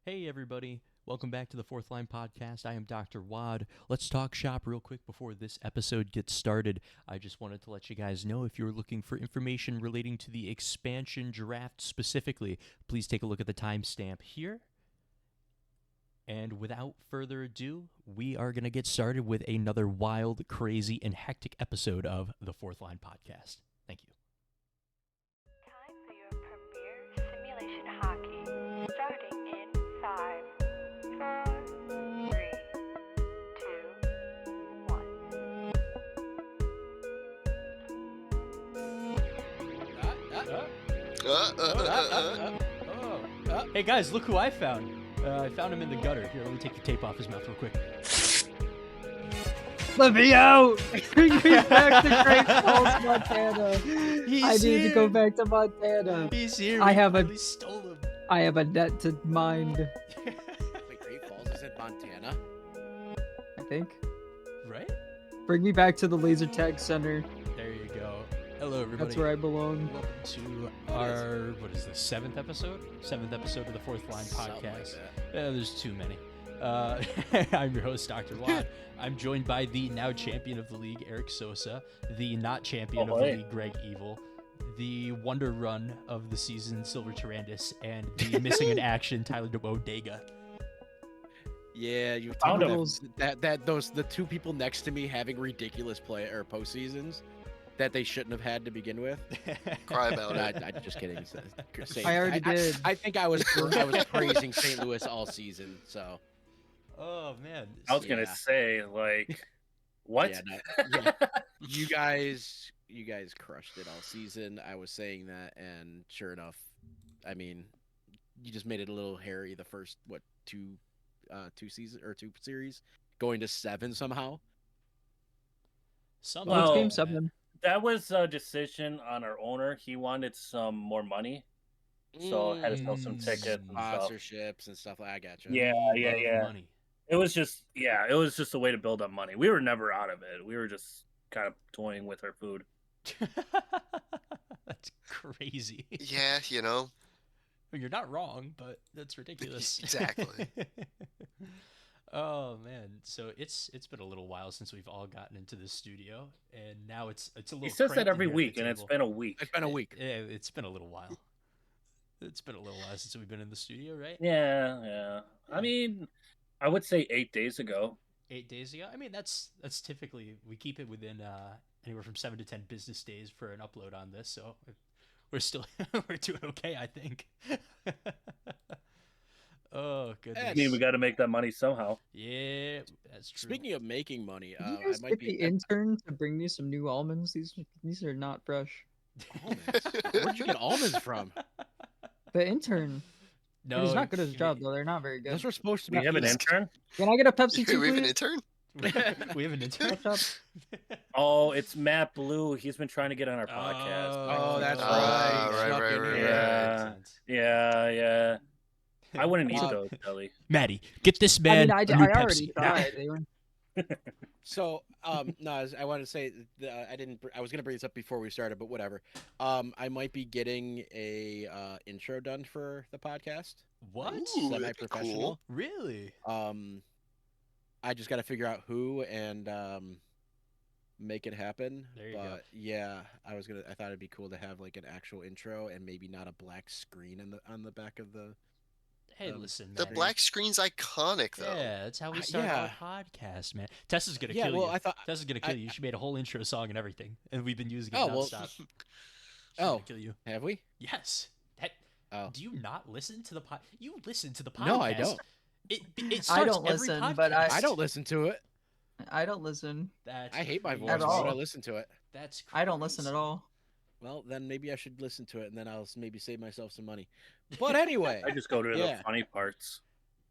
Hey, everybody. Welcome back to the Fourth Line Podcast. I am Dr. Wad. Let's talk shop real quick before this episode gets started. I just wanted to let you guys know if you're looking for information relating to the expansion draft specifically, please take a look at the timestamp here. And without further ado, we are going to get started with another wild, crazy, and hectic episode of the Fourth Line Podcast. Thank you. Time for your premier simulation hockey. Starting in 5, 4, 3, 2, 1. Hey guys, look who I found. I found him in the gutter. Here, let me take the tape off his mouth real quick. Let me out! Bring me back to Great Falls, Montana. I need to go back to Montana. He's here. I have We stole him. I have a debt to mind. Wait, Great Falls is in Montana? I think. Right? Bring me back to the laser tag center. There you go. Hello, everybody. That's where I belong. Welcome to our, what is this, 7th episode? 7th episode of the Fourth Line Something like Podcast. that. There's too many. I'm your host, Dr. Watt. I'm joined by the now champion of the league, Eric Sosa, the not champion of the league, Greg Evil, the wonder run of the season, Silver Tyrannus, and the missing in action, Tyler Bodega. Yeah, you Found the two people next to me having ridiculous play or postseasons that they shouldn't have had to begin with. Cry about it. I'm just kidding. I already did. I think I was praising St. Louis all season. So. Oh, man. I was gonna say, like, what? Yeah, you guys crushed it all season. I was saying that, and sure enough, I mean, you just made it a little hairy. The first two series, going to 7 somehow. Somehow, What's Well, game 7? That was a decision on our owner. He wanted some more money, so I had to sell some tickets and stuff. Sponsorships and stuff like. I gotcha. Yeah. Money. It was just a way to build up money. We were never out of it. We were just kind of toying with our food. That's crazy. Yeah, you know. Well, you're not wrong, but that's ridiculous. Exactly. Oh man, so it's been a little while since we've all gotten into the studio, and now it's a little. He says cramped that every in here at week, the and it's table. been a week. It's been a week. It's been a little while. It's been a little while since we've been in the studio, right? Yeah. I mean, I would say 8 days ago. 8 days ago. I mean, that's typically we keep it within anywhere from 7 to 10 business days for an upload on this, so we're still we're doing okay, I think. Oh goodness. I mean, we got to make that money somehow. Yeah, that's true. Speaking of making money, Did you I guys might get be. the intern to bring me some new almonds? These are not fresh. Almonds? Where'd you get almonds from? The intern. No, He's not good at his you job mean- though. They're not very good. Those were supposed to We be. have an easy. intern. Can I get a Pepsi too, We have an please? intern? we have an intern. What's up? Oh, it's Matt Blue. He's been trying to get on our podcast. Oh, that's Ah, right. right, Snuck right, in right, here. right. Yeah. I wouldn't eat Uh, those, Kelly. Maddie, get this I man mean, I a new already Pepsi. tried. They were- So, no, I wanted to say I didn't. I was gonna bring this up before we started, but whatever. I might be getting a intro done for the podcast. What? Ooh, that'd be Semi-professional. cool. Really? I just got to figure out who and make it happen. There you but go. yeah, I thought it'd be cool to have like an actual intro and maybe not a black screen on the back of the. Hey, listen, The Maddie. black screen's iconic, though. Yeah, that's how we start yeah. our podcast, man. Tessa's gonna Yeah, kill well, you. I thought. Tessa's gonna kill you. She made a whole intro song and everything, and we've been using it Oh, well- nonstop. She's Oh. gonna kill you. Have we? Yes. That. Oh. Do you not listen to the pod? You listen to the podcast. No, I don't. It starts I don't every listen, but podcast. I don't listen to it. I don't listen. That's I hate my voice. crazy. Why would I all. listen to it? That's. I don't listen at crazy. all. Well, then maybe I should listen to it, and then I'll maybe save myself some money. But anyway, I just go to Yeah. the funny parts.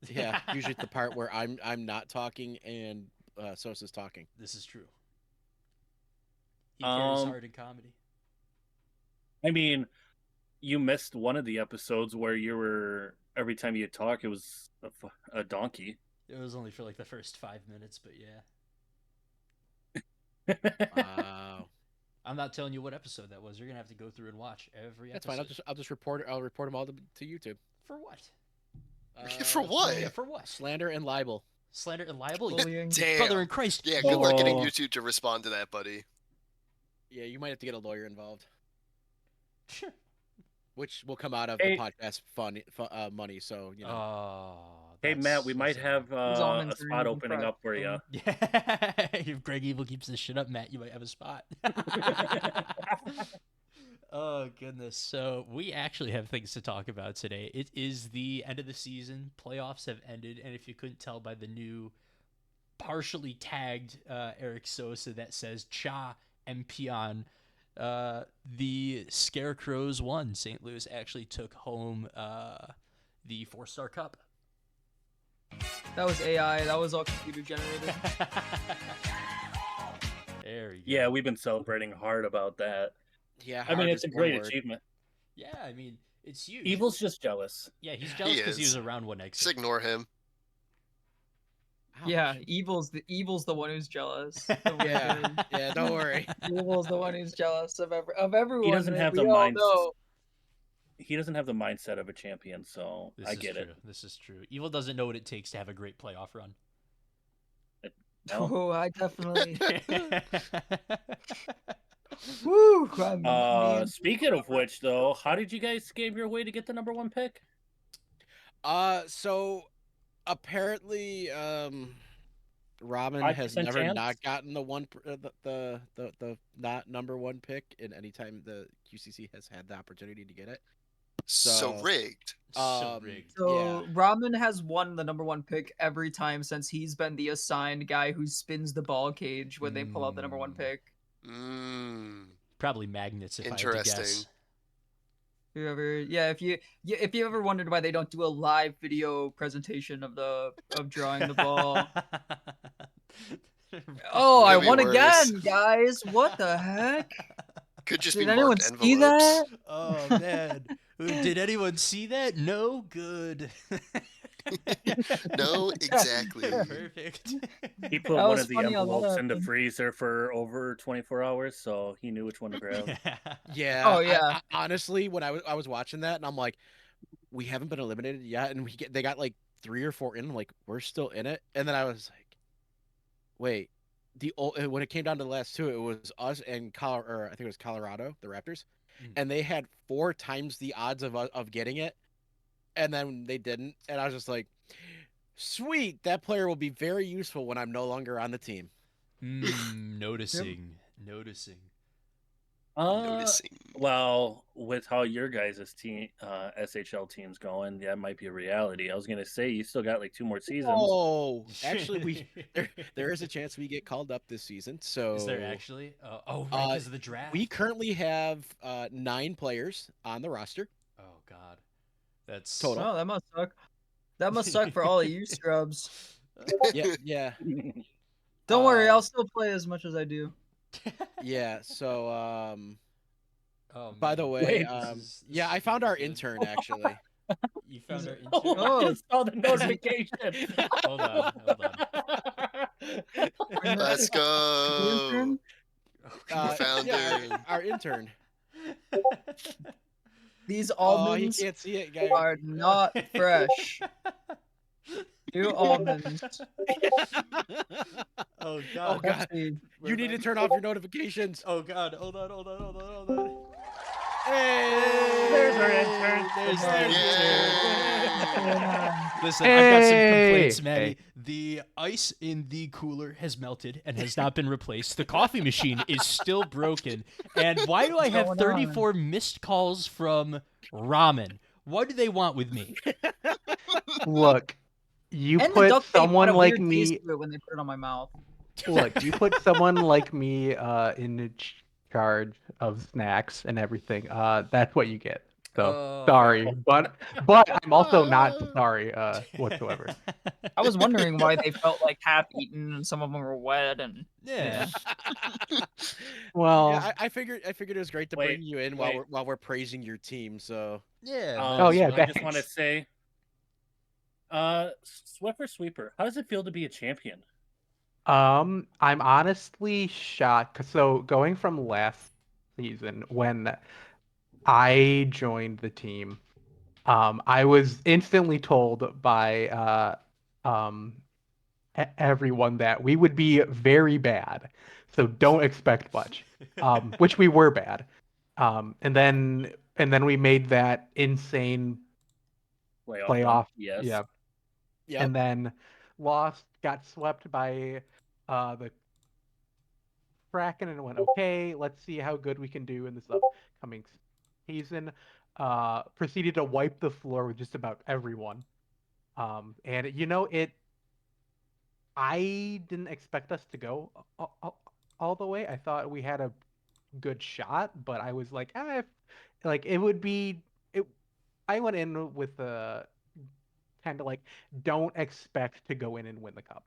yeah, usually the part where I'm not talking and Sosa's talking. This is true. He carries Um, hard in comedy. I mean, you missed one of the episodes where you were every time you talk, it was a donkey. It was only for like the first 5 minutes, but yeah. Wow. I'm not telling you what episode that was. You're gonna have to go through and watch every That's episode. fine. I'll report it. I'll report them all to YouTube. For what? For what? Yeah, for what? Slander and libel. Slander and libel? Bullying. Damn. Brother in Christ. Yeah, good luck getting Oh. YouTube to respond to that, buddy. Yeah, you might have to get a lawyer involved, Sure. which will come out of Hey. the podcast money. So you know. Oh, Hey Matt, we might have These a almonds are spot even opening fresh, up for you. Yeah, if Greg Evil keeps this shit up, Matt, you might have a spot. Oh goodness! So we actually have things to talk about today. It is the end of the season. Playoffs have ended, and if you couldn't tell by the new, partially tagged Eric Sosa that says "Cha M.I.A," the Scarecrows won. St. Louis actually took home the 4-star cup. That was AI. That was all computer generated. There you go. Yeah, we've been celebrating hard about that. Yeah, I mean, hard it's is a one great word. achievement. Yeah, I mean, it's huge. Evil's just jealous. Yeah, he's jealous because he is. was around one exit. Just ignore him. Yeah, Ouch. Evil's the one who's jealous. Yeah, yeah. Don't worry. Evil's the one who's jealous of everyone. He doesn't have we the all mind. know. He doesn't have the mindset of a champion, so This I is get true. it. This is true. Evil doesn't know what it takes to have a great playoff run. No. Oh, I definitely. Woo! Speaking of which, though, how did you guys scam your way to get the #1 pick? So apparently, Robin has 5% never chance? not gotten the not #1 pick in any time the QCC has had the opportunity to get it. So rigged. So rigged. So Ramen has won the #1 pick every time since he's been the assigned guy who spins the ball cage when they pull out the #1 pick. Probably magnets, if I had to Interesting. guess. If you ever wondered why they don't do a live video presentation of drawing the ball. Oh, I Could be won worse. again, guys! What the heck? Could just Did be anyone marked see envelopes. that? Oh man, did anyone see that? No, good. No, exactly. Perfect. He put That one was of the funny how that envelopes in the happened. freezer for over 24 hours, so he knew which one to grab. Yeah. Oh, yeah. I, honestly, when I was watching that, and I'm like, we haven't been eliminated yet, and they got like 3 or 4 in. I'm like, we're still in it, and then I was like, wait. When it came down to the last 2, it was us and I think it was Colorado, the Raptors, and they had 4 times the odds of getting it, and then they didn't, and I was just like, sweet, that player will be very useful when I'm no longer on the team. Noticing. Noticing. Well, with how your guys' team, SHL team's going, that might be a reality. I was gonna say you still got like 2 more seasons. Oh, actually, there is a chance we get called up this season. So Is there actually? Right, because of the draft. We currently have 9 players on the roster. Oh God, that's Total. Oh, that must suck. That must suck for all of you scrubs. Yeah. Don't worry, I'll still play as much as I do. Yeah. So Oh, by the man. way, This yeah, I is found our good. intern actually. You found our intern. Oh, I just saw the notification. Hold on. Let's go. Intern? Found yeah, it. our intern. These Oh, he almonds can't see it, guys. are not fresh. New almonds. Oh Oh God. God. Let's see. You need to turn off your notifications. Oh God. Hold on. Hey! There's our intern. There's Come the on. intern. Listen, I've got some complaints, Maddie. Hey. The ice in the cooler has melted and has not been replaced. The coffee machine is still broken. And why do I have What's going on? 34 missed calls from Ramen? What do they want with me? Look, you And the put duct tape had someone a like weird taste me. to it when they put it on my mouth. Look, you put someone like me in charge of snacks and everything. That's what you get. So Oh. sorry, but I'm also not sorry whatsoever. I was wondering why they felt like half eaten and some of them were wet and Yeah. Well, Yeah, I figured it was great to Wait, bring you in wait. while we're praising your team. So Yeah. Oh, yeah, I just want to thanks. say, Swiffer Sweeper, how does it feel to be a champion? I'm honestly shocked. So going from last season when I joined the team, I was instantly told by everyone that we would be very bad, so don't expect much. Which we were bad. And then we made that insane Playoff run. playoff. Yes. Yeah. Yep. And then lost, got swept by the Kraken, and went, okay, let's see how good we can do in this upcoming season. Proceeded to wipe the floor with just about everyone. And I didn't expect us to go all the way. I thought we had a good shot, but I was like, like it would be it. I went in with a kind of like, don't expect to go in and win the cup,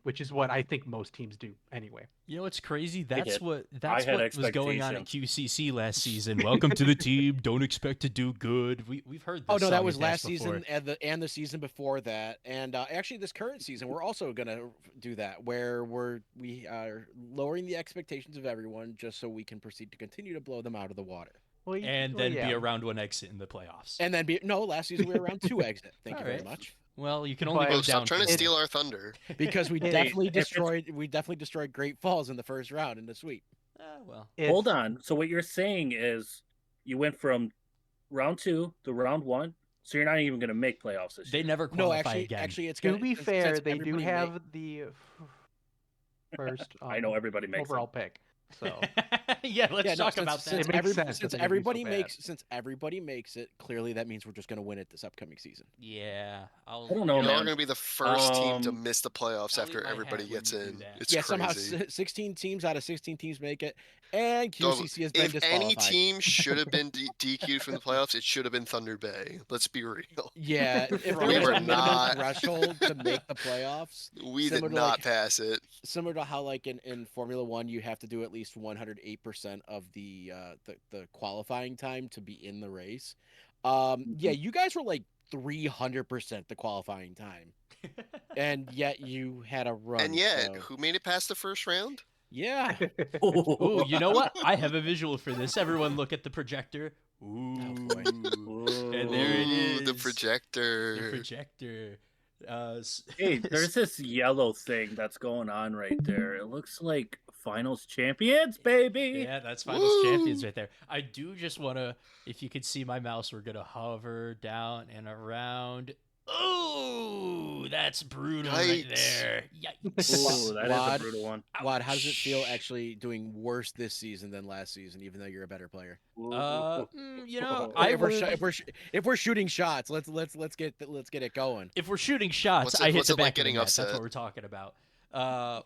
which is what I think most teams do anyway. You know what's crazy? I That's did. what I had was going on at expectations. QCC last season. Welcome to the team. Don't expect to do good. We've heard this. Oh no, song that was and dance last before. season and the season before that, and actually this current season we're also gonna do that, where we are lowering the expectations of everyone just so we can proceed to continue to blow them out of the water. Well, And well, then yeah. be a round one exit in the playoffs. And then last season we were around 2 exit. Thank you very Alright. much. Well, you can only But- go Oh, stop down. trying to from steal there. our thunder. Because we Hey, definitely if it's- destroyed Great Falls in the first round in the sweep. Well, Hold on. So what you're saying is you went from round 2 to round 1, so you're not even going to make playoffs this they year. never No, qualify again. actually, it's To gonna. be since fair, they do everybody have the first I know everybody makes overall pick. So yeah, let's Yeah, no, talk about that. It makes sense that since they're gonna be so bad. since everybody makes it, clearly that means we're just gonna win it this upcoming season. Yeah, I'll. I don't know, Y'all man. are going to be the first team to Um, miss the playoffs I'll eat after my everybody hat when gets you do in. that. It's Yeah, crazy. somehow 16 teams out of 16 teams make it, and Dog, QCC has been if any disqualified. team should have been DQ'd from the playoffs, it should have been Thunder Bay. Let's be real. Yeah, if there We was were a minimum not- threshold to make the playoffs, We Similar did to, not like- pass it. similar to how like in Formula One you have to do at least 108% of the qualifying time to be in the race. Yeah, you guys were like 300% the qualifying time, and yet you had a run. And yet, so- who made it past the first round? yeah. Ooh, you know what? I have a visual for this. Everyone, look at the projector. Ooh, boy. and there it Ooh, is. the projector. The projector. Hey, there's this yellow thing that's going on right there. It looks like finals champions, baby. Yeah, that's finals champions Woo! right there. I do just want to, if you could see my mouse, we're going to hover down and around. Ooh, that's brutal right Yikes. there. Yikes. Ooh, that is a Wad. brutal one. Wad, how does it feel Ouch. actually doing worse this season than last season, even though you're a better player? You know, Or I if we're would, if we're shooting shots, let's get it going. if we're shooting shots, What's it- I hit what's the it like back of the getting net. That's upset? what we're talking about.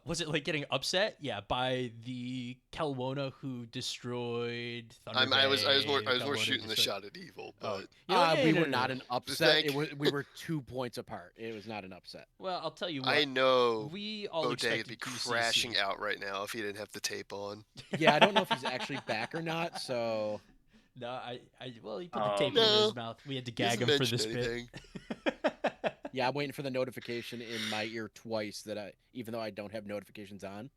Was it like getting upset? Yeah, by the Kelowna who destroyed Thunder I was more Kelowna shooting the destroyed- shot at evil, Oh, but you know, yeah, We no, were no, not no. an upset. Thank- We were 2 points apart. It was not an upset. Well, I'll tell you what. I know We all Bodega would expected be QCC. crashing out right now if he didn't have the tape on. Yeah, I don't know if he's actually back or not. So No, well, he put the tape over No. his mouth. We had to He gag hasn't him for mentioned this anything. bit. yeah, I'm waiting for the notification in my ear twice that even though I don't have notifications on,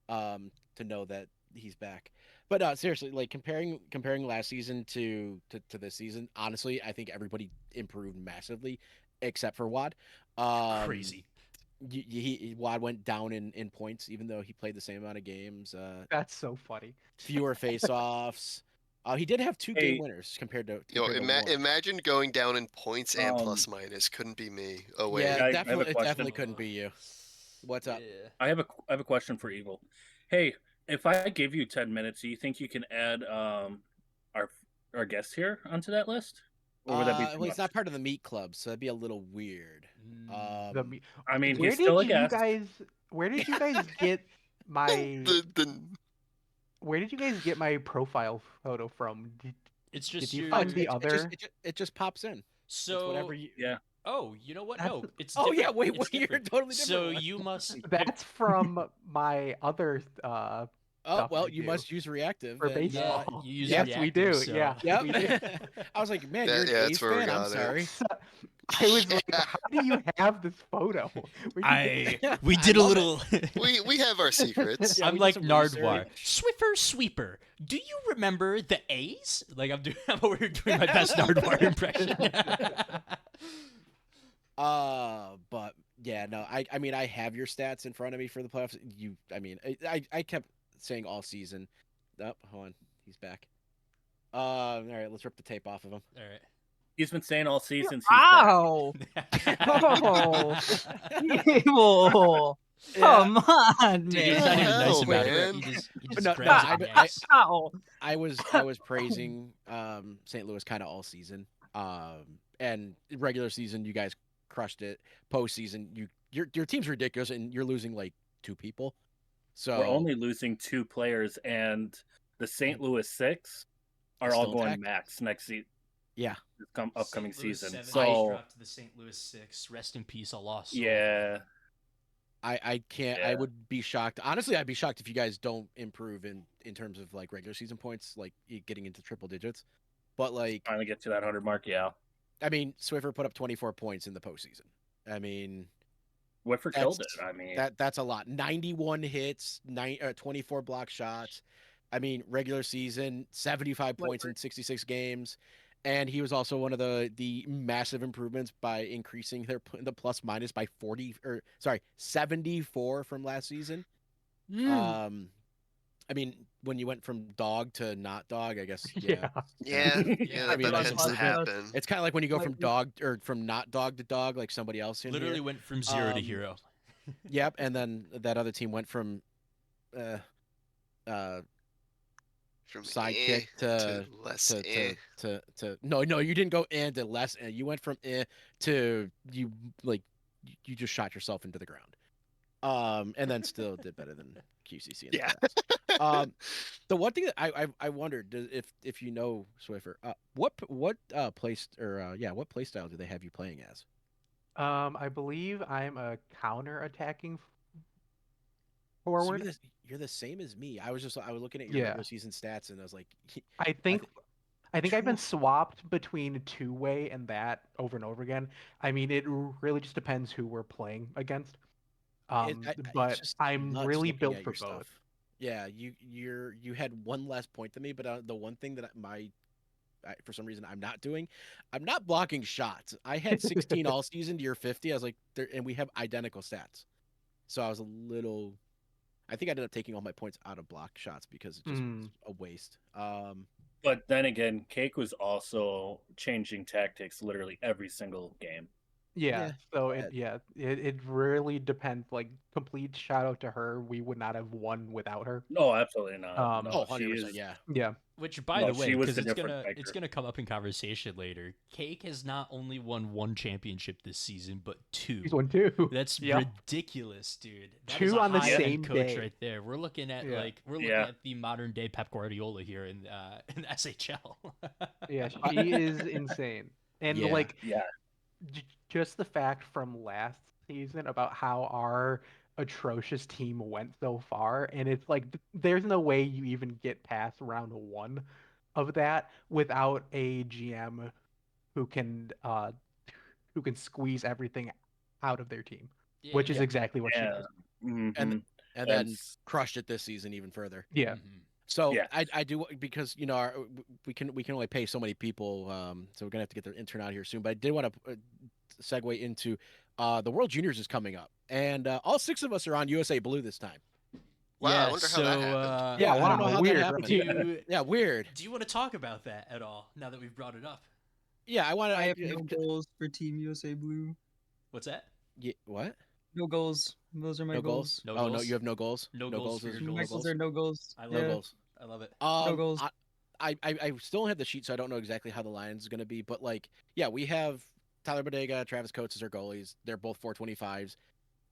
to know that he's back. But seriously, like comparing last season to this season, honestly, I think everybody improved massively, except for Wad. Crazy. Wad went down in points, even though he played the same amount of games. That's so funny. Fewer face-offs. He did have 2 Hey. game winners compared to. Yo, compared to one. imagine going down in points and Um, plus minus. Couldn't be me. Oh wait. Yeah, I have a definitely, it question. definitely couldn't be you. What's up? Yeah. I have a question for Evil. Hey, if I give you 10 minutes, do you think you can add our guest here onto that list? Or would that be too Well, he's much? not part of the meat club, so that'd be a little weird. Mm. The me- I mean, where he's still a did you guest. guys? Where did you guys get my? The Where did you guys get my profile photo from? It's Did just you your. find the other? It just pops in. It's So whatever you. Yeah. Oh, you know what? That's- No, it's. Oh yeah, different. wait, It's you're different. totally So different. you must. That's from my other Oh stuff well, I you do must use reactive. for and, baseball. you use Yes, we do. reactive, so- Yeah, Yep. we do. I was like, man, Yeah, you're an yeah, that's A's where we fan. I'm got it. sorry. I was like, Yeah. how do you have this photo? Where'd you get We I did a love it. little. We have our secrets. Yeah, I'm we did like some Nardwar. research. Swiffer Sweeper. Do you remember the A's? Like I'm over here doing my best Nardwar impression. But yeah, no, I mean, I have your stats in front of me for the playoffs. I mean, I kept saying all season. Oh, hold on, he's back. All right, let's rip the tape off of him. All right. He's been saying all season. He's back. Ow! Oh, evil! Come on, Dude, man. he's not even nice Hell, about it. man. He just No, grabs I- your I- ass. Ow! I was praising St. Louis kind of all season. And regular season you guys crushed it. Postseason your team's ridiculous and you're losing like 2 people. So We're only losing 2 players, and the St. Louis 6 are Still all going intact? max next season. Yeah. Upcoming St. Louis season. 7 So dropped to the St. Louis 6. Rest in peace, a lost soul. yeah, I can't. I Yeah. would be shocked. Honestly, I'd be shocked if you guys don't improve in terms of like regular season points, like getting into triple digits. But like, trying to get to that 100 mark. Yeah, I mean, Swiffer put up 24 points in the postseason. I mean, Whiffer killed it. that's- I mean, that's a lot. 91 hits, 24 block shots. I mean, regular season, 75 points in 66 games. And he was also one of the massive improvements by increasing the plus minus by 74 from last season. I mean, when you went from dog to not dog, I guess. Yeah. Yeah, Yeah, that, I mean, that that's tends to improvement. happen. It's kind of like when you go from dog or from not dog to dog, like somebody else in Literally here. went from 0 to hero. Yep, and then that other team went from From sidekick to less to no, you didn't go to less. You went from to you like you just shot yourself into the ground. And then still did better than QCC. In the Yeah. past. The one thing that I wondered if you know Swiffer, what place or what play style do they have you playing as? I believe I'm a counter-attacking So forward. you're the same as me. I was looking at your Yeah. regular season stats and I was like, I think I've been True. swapped between two-way and that over and over again. I mean, it really just depends who we're playing against. it's But just I'm nuts really looking built at for your both. stuff. Yeah, you had one less point than me, but the one thing that for some reason I'm not doing, I'm not blocking shots. I had 16 all season to your 50. I was like, and we have identical stats, so I was a little. I think I ended up taking all my points out of block shots because it just was a waste. but then again, Cake was also changing tactics literally every single game. Yeah, so ahead. it really depends. Like, complete shout out to her. We would not have won without her. No, absolutely not. Oh, she 100%, is. yeah. Yeah. Which, by No, the way, she was because the it's difference it's maker. gonna come up in conversation later. Cake has not only won 1 championship this season, but 2. He's won 2. That's Yep. ridiculous, dude. That 2 is a on the high-end same coach day. right there. We're looking at Yeah. looking at the modern day Pep Guardiola here in SHL. Yeah, she is insane. And Yeah. like, Yeah. just the fact from last season about how our atrocious team went so far, and it's like there's no way you even get past round 1 of that without a GM who can squeeze everything out of their team, which is exactly what she Yeah. does. Mhm. And then It's- crushed it this season even further. Yeah. Mhm. So Yeah. I do, because we can only pay so many people, so we're gonna have to get their intern out here soon. But I did want to segue into the World Juniors is coming up, and all 6 of us are on USA Blue this time. Wow, Yeah, I wonder how that happened. Yeah, I don't know wow, how weird, that right? happened. Do, Yeah, weird. do you want to talk about that at all? Now that we've brought it up, Yeah, I want to. I have no goals for Team USA Blue. what's that? What? No goals. Those are my No goals. goals? No Oh no, goals? you have no goals. No goals for is your My goals. goals are no goals. I love no it. goals. I love it. No goals. I still don't have the sheet, so I don't know exactly how the lines is going to be. But like, yeah, we have Tyler Bodega, Travis Coates as our goalies. They're both 425s.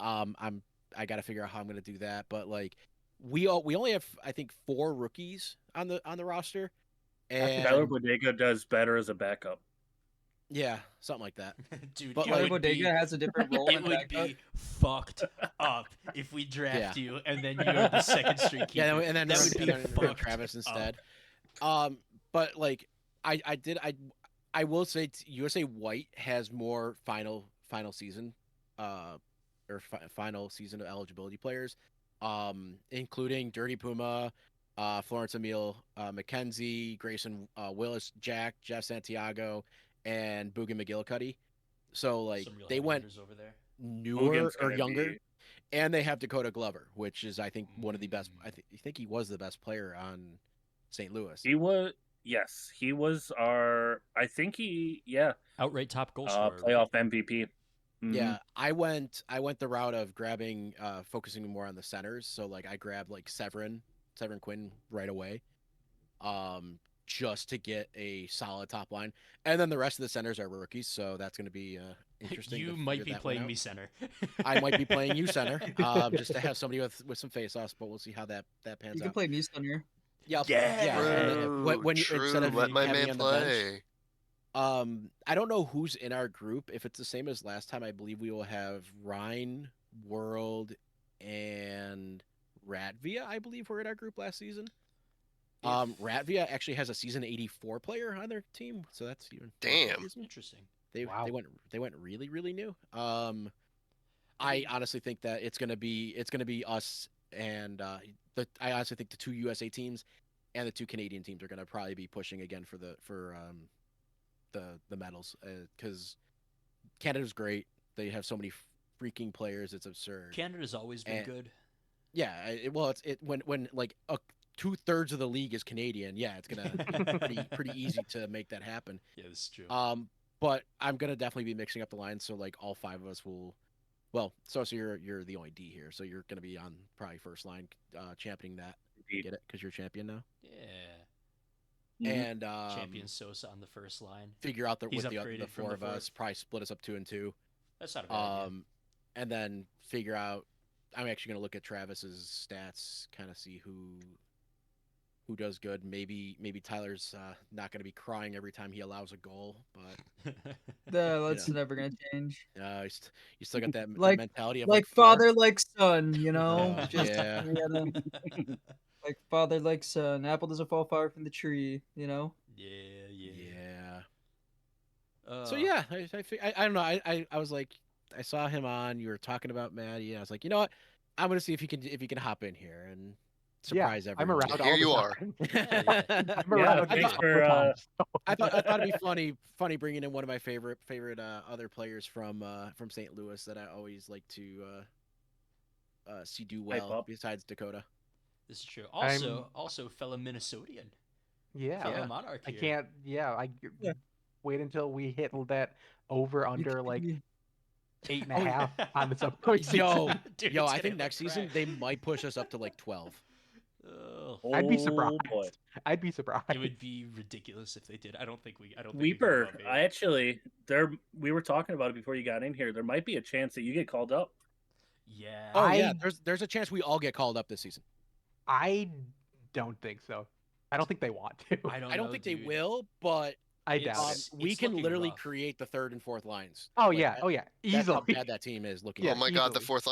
I got to figure out how I'm going to do that. But like, we only have, I think, 4 rookies on the roster. And Tyler Bodega does better as a backup. Yeah, something like that. Dude, But, it Tyler like, would Bodega be has a different role it in would backup. be fucked up if we draft Yeah. you and then you're the second string keeper. Yeah, and then that run- would and be then run fucked Travis up. instead. But like I will say USA White has more final season, final season of eligibility players, including Dirty Puma, Florence Emile, Mackenzie, Grayson Willis, Jeff Santiago, and Boogie McGillicuddy. So like Some real they heavy went hitters over there. newer Mugen's or gonna younger, be. and they have Dakota Glover, which is I think one of the best. I think he was the best player on St. Louis. He was. Yes, he was our. I think he. Yeah. Outright top goal scorer. Playoff Right? MVP. Mhm. Yeah, I went the route of grabbing focusing more on the centers. So like I grabbed like Severin Quinn right away. Just to get a solid top line. And then the rest of the centers are rookies, so that's going to be interesting. You to might figure be that one playing out. me center. I might be playing you center, just to have somebody with some face-offs, but we'll see how that pans You out. can play me center. Yeah, Yeah. and then True, when you true. instead of Let my having me man on the bench, play. I don't know who's in our group. If it's the same as last time, I believe we will have Rhine, World, and Ratvia. I believe were in our group last season. Ratvia actually has a season 84 player on their team, so that's even more Damn. confusing. Interesting. They Wow. they went really new. I honestly think that it's gonna be us and I honestly think the two USA teams and the two Canadian teams are gonna probably be pushing again for the medals because Canada's great. They have so many freaking players, it's absurd. Canada's always been And- good. Yeah, when like 2/3 of the league is Canadian. Yeah, it's gonna be pretty easy to make that happen. Yeah, this is true. But I'm gonna definitely be mixing up the lines, so like all five of us will. Well, so you're the only D here, so you're gonna be on probably first line, championing that. Indeed. Get it? Because you're champion now, Yeah. and Champion Sosa on the first line. figure out He's with the upgraded from four the of us, fourth. probably split us up 2 and 2. That's not a bad idea. And then figure out. I'm actually gonna look at Travis's stats, kind of see who does good. Maybe Tyler's not gonna be crying every time he allows a goal, but That's never gonna change. you still got that, that Like- mentality of Like four. father, like son. You know, Oh, just yeah. we gotta- like father, like son. Apple doesn't fall far from the tree. You know. yeah. So yeah, I don't know. I was like, I saw him on. You were talking about Maddie. And I was like, you know what? I'm gonna see if he can hop in here and surprise I'm everyone. around Here all you the are. time. Yeah. I'm Yeah, around thanks all for, the time. I thought it'd be funny bringing in one of my favorite other players from St. Louis that I always like to see do Hype well up. besides Dakota. This is true. I'm- Also fellow Minnesotian. Yeah. Fellow Monarch I here. can't. Yeah, Yeah. wait until we hit that over under You- like you- 8.5 yeah. on this upcoming season. Dude, Yo, it's I gonna think look next season crack. they might push us up to like 12. Oh, I'd be Oh, surprised. boy. I'd be surprised. it would be ridiculous if they did. I don't think we go Weeper, above 8. I actually we were talking about it before you got in here. There might be a chance that you get called up. Yeah. Oh yeah, I- there's a chance we all get called up this season. I don't think so. I don't think they want to. I don't I don't know, think dude. they will, but I It's- doubt it. we it's can looking literally rough. create the third and fourth lines. Oh Like, yeah. that- Oh yeah. That's how Easily. bad that team is looking. Yeah, Oh my god, the easily. fourth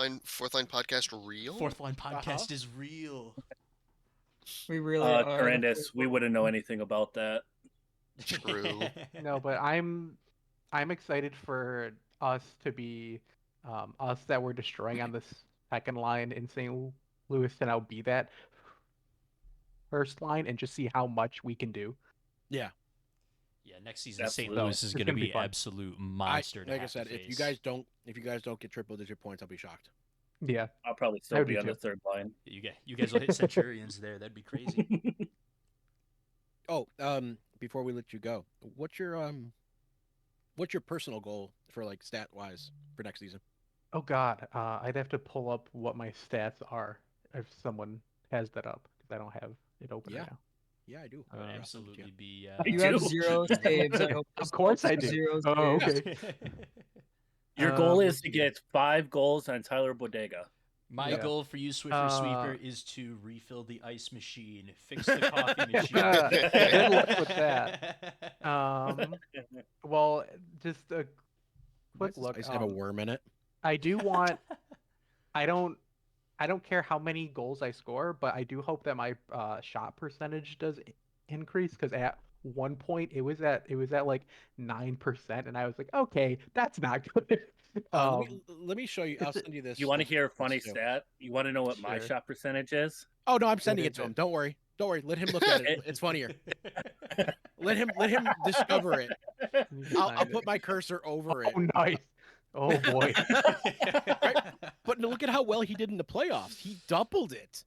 line podcast real? Fourth line Uh-huh. podcast is real. We really are. the Corandis, fourth we one. wouldn't know anything about that. True. No, but I'm excited for us to be us that we're destroying on this second line in St. Louis to now be that first line and just see how much we can do. Yeah, next season St. Absolutely. Louis is It's going to gonna be be fun. absolute monster. to Like I have to said, if you face. guys don't get triple digit points, I'll be shocked. Yeah. I'll probably I still would be be on the too. third line. you guys will hit Centurions there. That'd be crazy. Oh, before we let you go, what's your personal goal for like stat wise for next season? Oh God, I'd have to pull up what my stats are if someone has that up because I don't have it open Yeah. right now. Yeah, I do. That would Uh, absolutely be. Me You have too. 0 saves. I hope Of this course I helps. do. 0 Oh, saves. okay. Your goal is let's to see. get 5 goals on Tyler Bodega. My Yeah. goal for you, Swiffer Sweeper, is to refill the ice machine, fix the coffee machine. Good luck with that. Well, just a Why quick does look. ice have a worm in it? I do want. I don't. I don't care how many goals I score, but I do hope that my shot percentage does increase because at one point it was at like 9%, and I was like, okay, that's not good. Let me show you. I'll send you this. You want to hear a funny too. stat? You want to know what my Sure. shot percentage is? Oh no, I'm sending is it to him. it? Don't worry. Don't worry. Let him look at it. It's funnier. Let him discover it. Let me I'll find put it. my cursor over it. Oh, nice. Oh boy. But look at how well he did in the playoffs. He doubled it.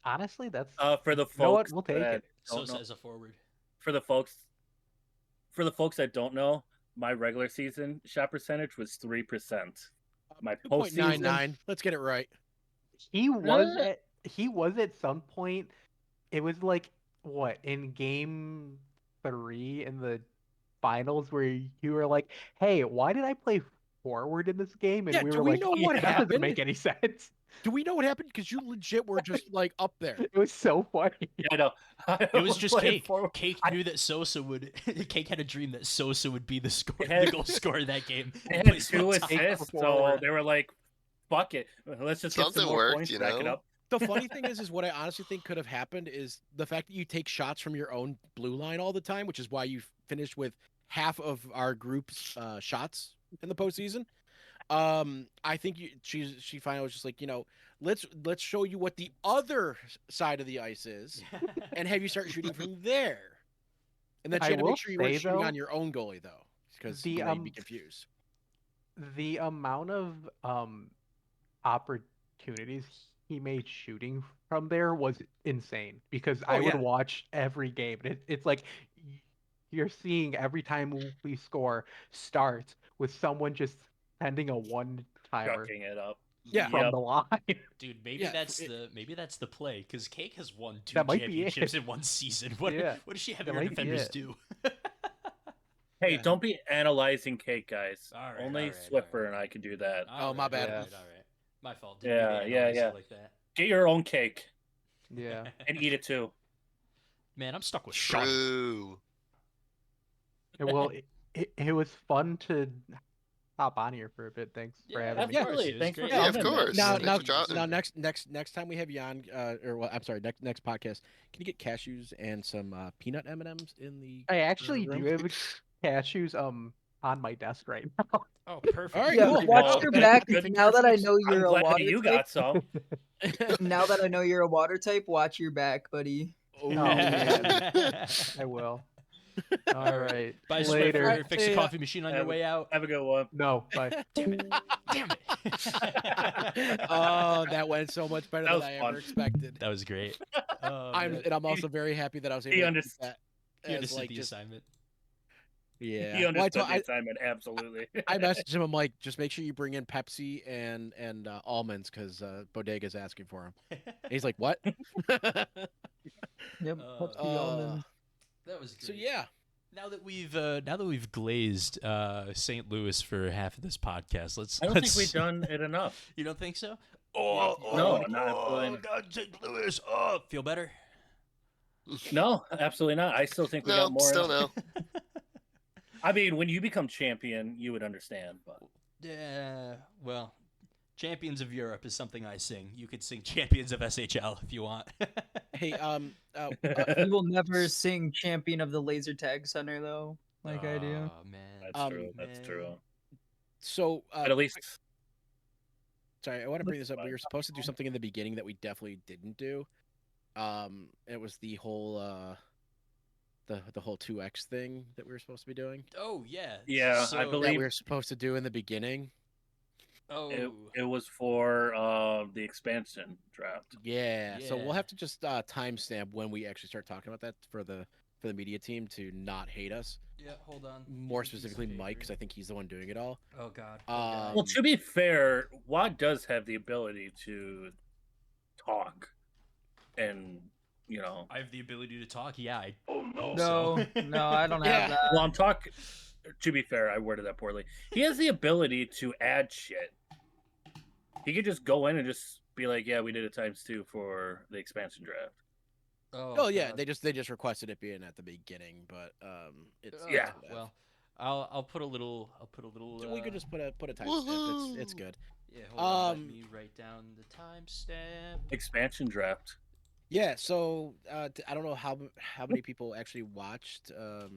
Honestly, that's For the folks you know what? We'll take that it. So don't know, says a forward. for the folks that don't know, my regular season shot percentage was 3%. My postseason 2.99. Let's get it right. He was at some point. It was like what in game 3 in the finals where you were like, "Hey, why did I play forward in this game?" And Yeah, we do were we like, know what "That doesn't happened? make any sense." Do we know what happened? Because you legit were just like up there. It was so funny. Yeah, I know. It was just playing Cake. forward. Cake knew that Sosa would. Cake had a dream that Sosa would be the had- goal scorer of that game. They and had plays 2 one time. assists, so forward. they were like, "Fuck it, let's just get Something some more worked, points, you rack it know? up." The funny thing is what I honestly think could have happened is the fact that you take shots from your own blue line all the time, which is why you finished with half of our group's shots in the postseason. I think she finally was just like, let's show you what the other side of the ice is, and have you start shooting from there. And then I she had to will make sure you weren't say, shooting though, on your own goalie though, because the, you'd be confused. the amount of opportunities he made shooting from there was insane because I would yeah. watch every game. And it's like you're seeing every time we score starts with someone just sending a one-timer Chucking it up. Yeah. from Yep. the line. Dude, maybe Yeah, that's the play because Cake has won 2 That might be it. championships in one season. What Yeah, what does she have that your might be defenders it. do? Hey, Yeah. don't be analyzing Cake, guys. All right, Only all right, Swiffer all right. and I can do that. Oh, my bad. All Yeah. right. My fault. Didn't Yeah, mean to yeah, analyze yeah. it like that. Get your own cake Yeah. and eat it too. Man, I'm stuck with Sean. True. Well, it was fun to hop on here for a bit. Thanks for Yeah, having of me. course, Absolutely. it was Thanks for great. Yeah, of coming, man. course. Now, Thanks now, for dropping. now, next time we have you on, I'm sorry, next podcast, can you get cashews and some peanut M&Ms in the? I actually room? do have cashews on my desk right now. Oh, perfect. All right, Yeah, cool. watch Well, your good- back. good- Now that I know I'm you're a glad water you type. got some. Now that I know you're a water type, watch your back, buddy. Oh, man. I will. All right. Bye, Later. Swiffer. Fix the See ya. coffee machine on your way out. Have a good one. No, bye. Damn it. Oh, that went so much better That than was I fun. ever expected. That was great. Oh, I'm man. also very happy that I was able He to understood. keep that. He as, understood like, the just, assignment. yeah. He understood Well, the assignment, absolutely. I messaged him. I'm like, just make sure you bring in Pepsi and almonds because Bodega's asking for them. And he's like, what? Yep. Pepsi almond. That was great. So yeah. Now that we've glazed St. Louis for half of this podcast, I don't think we've done it enough. You don't think so? No, not absolutely. God, St. Louis. Oh, feel better? No, absolutely not. I still think we No, got more. still no. I mean, when you become champion, you would understand. But Yeah. Well, Champions of Europe is something I sing. You could sing Champions of SHL if you want. Hey, You will never sing champion of the laser tag center though, like I do. Oh man. that's true. That's man. true. so But at least sorry, I want to bring this up. We were supposed to do something in the beginning that we definitely didn't do. It was the whole the whole 2x thing that we were supposed to be doing. Oh yeah. Yeah, I So- That believe- we were supposed to do in the beginning. Oh. it was for the expansion draft. Yeah. So we'll Yeah. have to just timestamp when we actually start talking about that for the media team to not hate us. Yeah. Hold on. More Give me a piece of specifically, Mike, paper. because I think he's the one doing it all. Oh god. Well, to be fair, WAD does have the ability to talk, and I have the ability to talk. Yeah. I No, so. no, I don't Yeah. have that. well, I'm talking. To be fair, I worded that poorly. He has the ability to add shit. He could just go in and just be like, "Yeah, we did it ×2 for the expansion draft." Oh yeah, they just requested it being at the beginning, but it's Yeah. Well, I'll put a little. we could just put a timestamp. It's Woohoo! good. Yeah, hold on. Let me write down the timestamp. Expansion draft. Yeah, so I don't know how many people actually watched the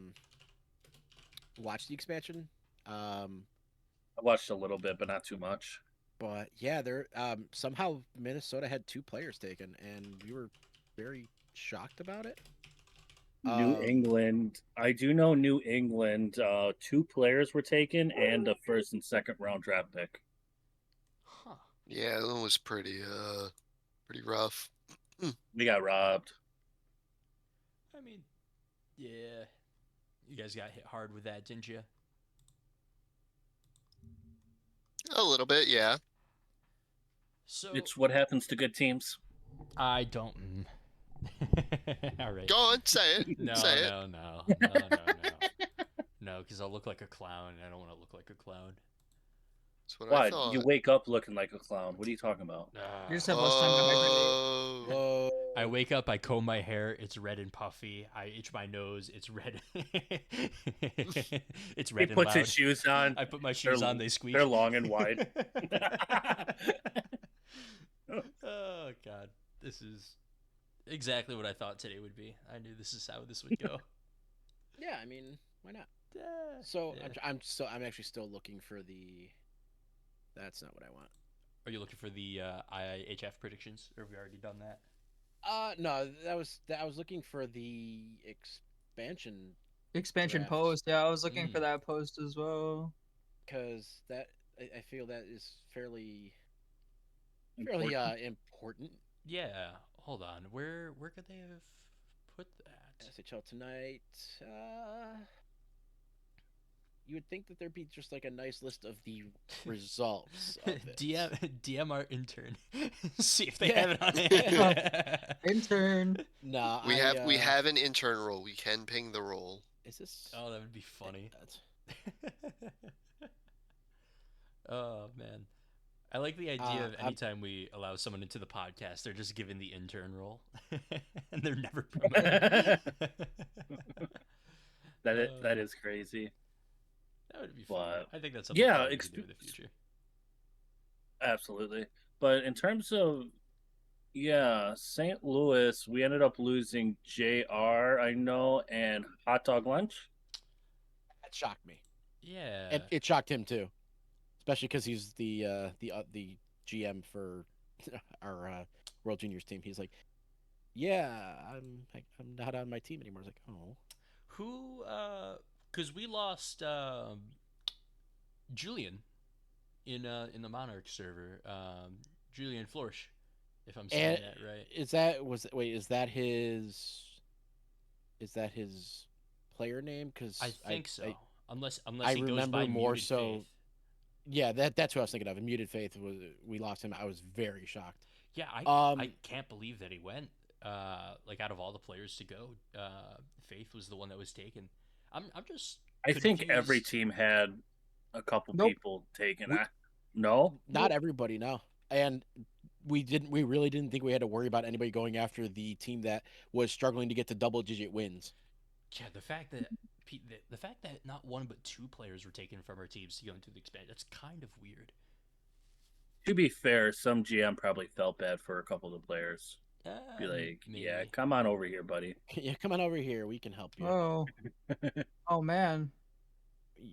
expansion. I watched a little bit, but not too much. But yeah, there somehow Minnesota had 2 players taken, and we were very shocked about it. New England. I do know New England. 2 players were taken, and a first and second round draft pick. Huh. Yeah, that one was pretty rough. We got robbed. I mean, yeah. You guys got hit hard with that, didn't you? A little bit, yeah. So It's what happens to good teams. I don't. All right. Go on, say it. No, say it. No, because I'll look like a clown, and I don't want to look like a clown. That's what I Why? thought. You wake up looking like a clown. What are you talking about? You just have less time to hibernate. Oh, I wake up, I comb my hair, it's red and puffy. I itch my nose, it's red. It's red He and puts loud. his shoes on. I put my shoes on, they squeak. They're long and wide. Oh God, this is exactly what I thought today would be. I knew this is how this would go. Yeah, I mean, why not? Yeah. So Yeah. I'm actually still looking for the. That's not what I want. Are you looking for the IHF predictions, or have we already done that? No, I was looking for the expansion draft. Post. Yeah, I was looking for that post as well. Because that I feel that is fairly important. Yeah. Hold on. Where could they have put that? SHL tonight. You would think that there'd be just like a nice list of the results. Of it. DM our intern. See if they Yeah. have it on hand. Intern. No, we have an intern role. We can ping the role. Is this? Oh, that would be funny. Oh man, I like the idea of anytime we allow someone into the podcast, they're just given the intern role, and they're never promoted. That is crazy. That would be fun. But, I think that's something yeah, we could do in the future. Absolutely. But in terms of, St. Louis, we ended up losing JR, I know, and Hot Dog Lunch. That shocked me. Yeah. It shocked him too, especially because he's the GM for our World Juniors team. He's like, yeah, I'm not on my team anymore. I was like, oh. Who? Because we lost Julian in the Monarch server. Julian Florsch, if I'm saying that right. Is that his player name? Because I think so. Unless I he goes remember by more Muted so. Faith. Yeah, that's what I was thinking of. And Muted Faith we lost him. I was very shocked. Yeah, I can't believe that he went. Like out of all the players to go, Faith was the one that was taken. I'm just. I think confused. every team had a couple Nope. people taken. No, Not everybody, no. And we really didn't think we had to worry about anybody going after the team that was struggling to get to double-digit wins. Yeah, the fact that not one but 2 players were taken from our teams to go into the expansion, that's kind of weird. to be fair, some GM probably felt bad for a couple of the players. Be like, maybe. yeah, come on over here, buddy. Yeah, come on over here. We can help you. Oh. Oh man.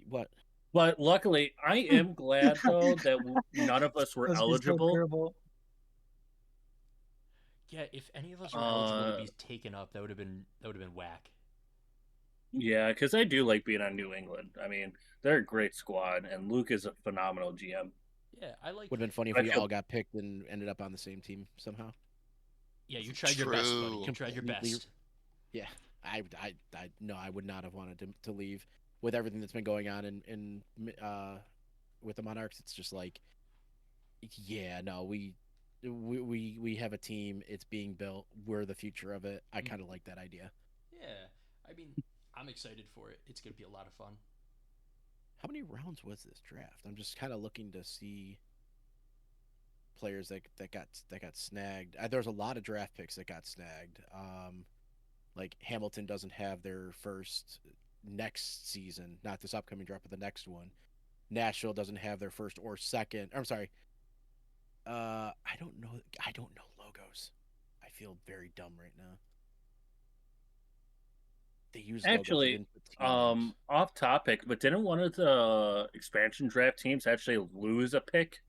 What? But luckily, I am glad though that none of us were Must be so eligible. terrible. Yeah, if any of us were eligible to be taken up, that would have been whack. Yeah, because I do like being on New England. I mean, they're a great squad, and Luke is a phenomenal GM. Yeah, I like. Would have been funny if we all got picked and ended up on the same team somehow. Yeah, you tried your best, buddy. You True. tried your Completely- best. Yeah, I no, I would not have wanted to leave with everything that's been going on in with the Monarchs. It's just like, yeah, no, we have a team. It's being built. We're the future of it. I kind of like that idea. Yeah, I mean, I'm excited for it. It's gonna be a lot of fun. How many rounds was this draft? I'm just kind of looking to see. players that got snagged. There was a lot of draft picks that got snagged. Like Hamilton doesn't have their first next season, not this upcoming draft, but the next one. Nashville doesn't have their first or second. I'm sorry. I don't know. I don't know logos. I feel very dumb right now. They use logos. They Actually, didn't put team names. off topic, but didn't one of the expansion draft teams actually lose a pick?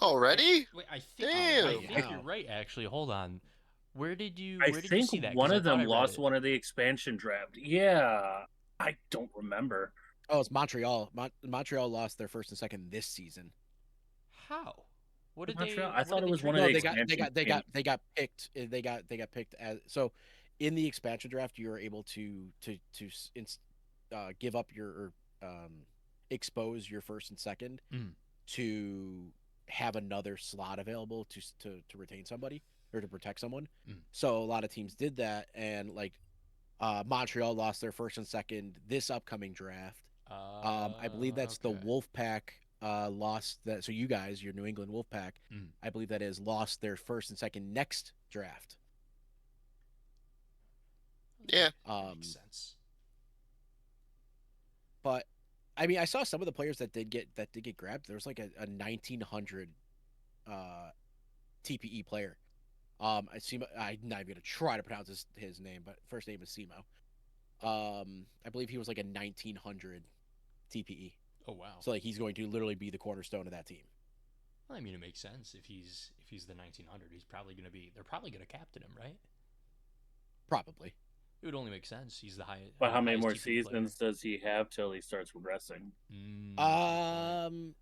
Already? Wait, I think Damn. you're right. Actually, hold on. Where did you I where did you think see that? 'Cause one I of thought them I read lost it. one of the expansion draft. Yeah, I don't remember. Oh, it's Montreal. Montreal lost their first and second this season. How? What did Montreal? they? I What thought did it they was trade one of No, the for? expansion they got picked. They got picked as so. In the expansion draft, you are able give up your or expose your first and second Mm. to have another slot available to retain somebody or to protect someone. Mm. So a lot of teams did that, and like Montreal lost their first and second this upcoming draft. I believe that's the Okay. Wolfpack lost that. So you guys, your New England Wolfpack, Mm. I believe that is lost their first and second next draft. Yeah. Makes sense. But I mean, I saw some of the players that did get grabbed. There was like a 1900 TPE player. I'm not even gonna try to pronounce his name, but first name is Simo. I believe he was like a 1900 TPE. Oh wow. So like he's going to literally be the cornerstone of that team. Well, I mean, it makes sense if he's the 1900. He's probably gonna be. They're probably gonna captain him, right? Probably. It would only make sense. He's the highest. But how many highest more TPE player. seasons does he have till he starts regressing? I'm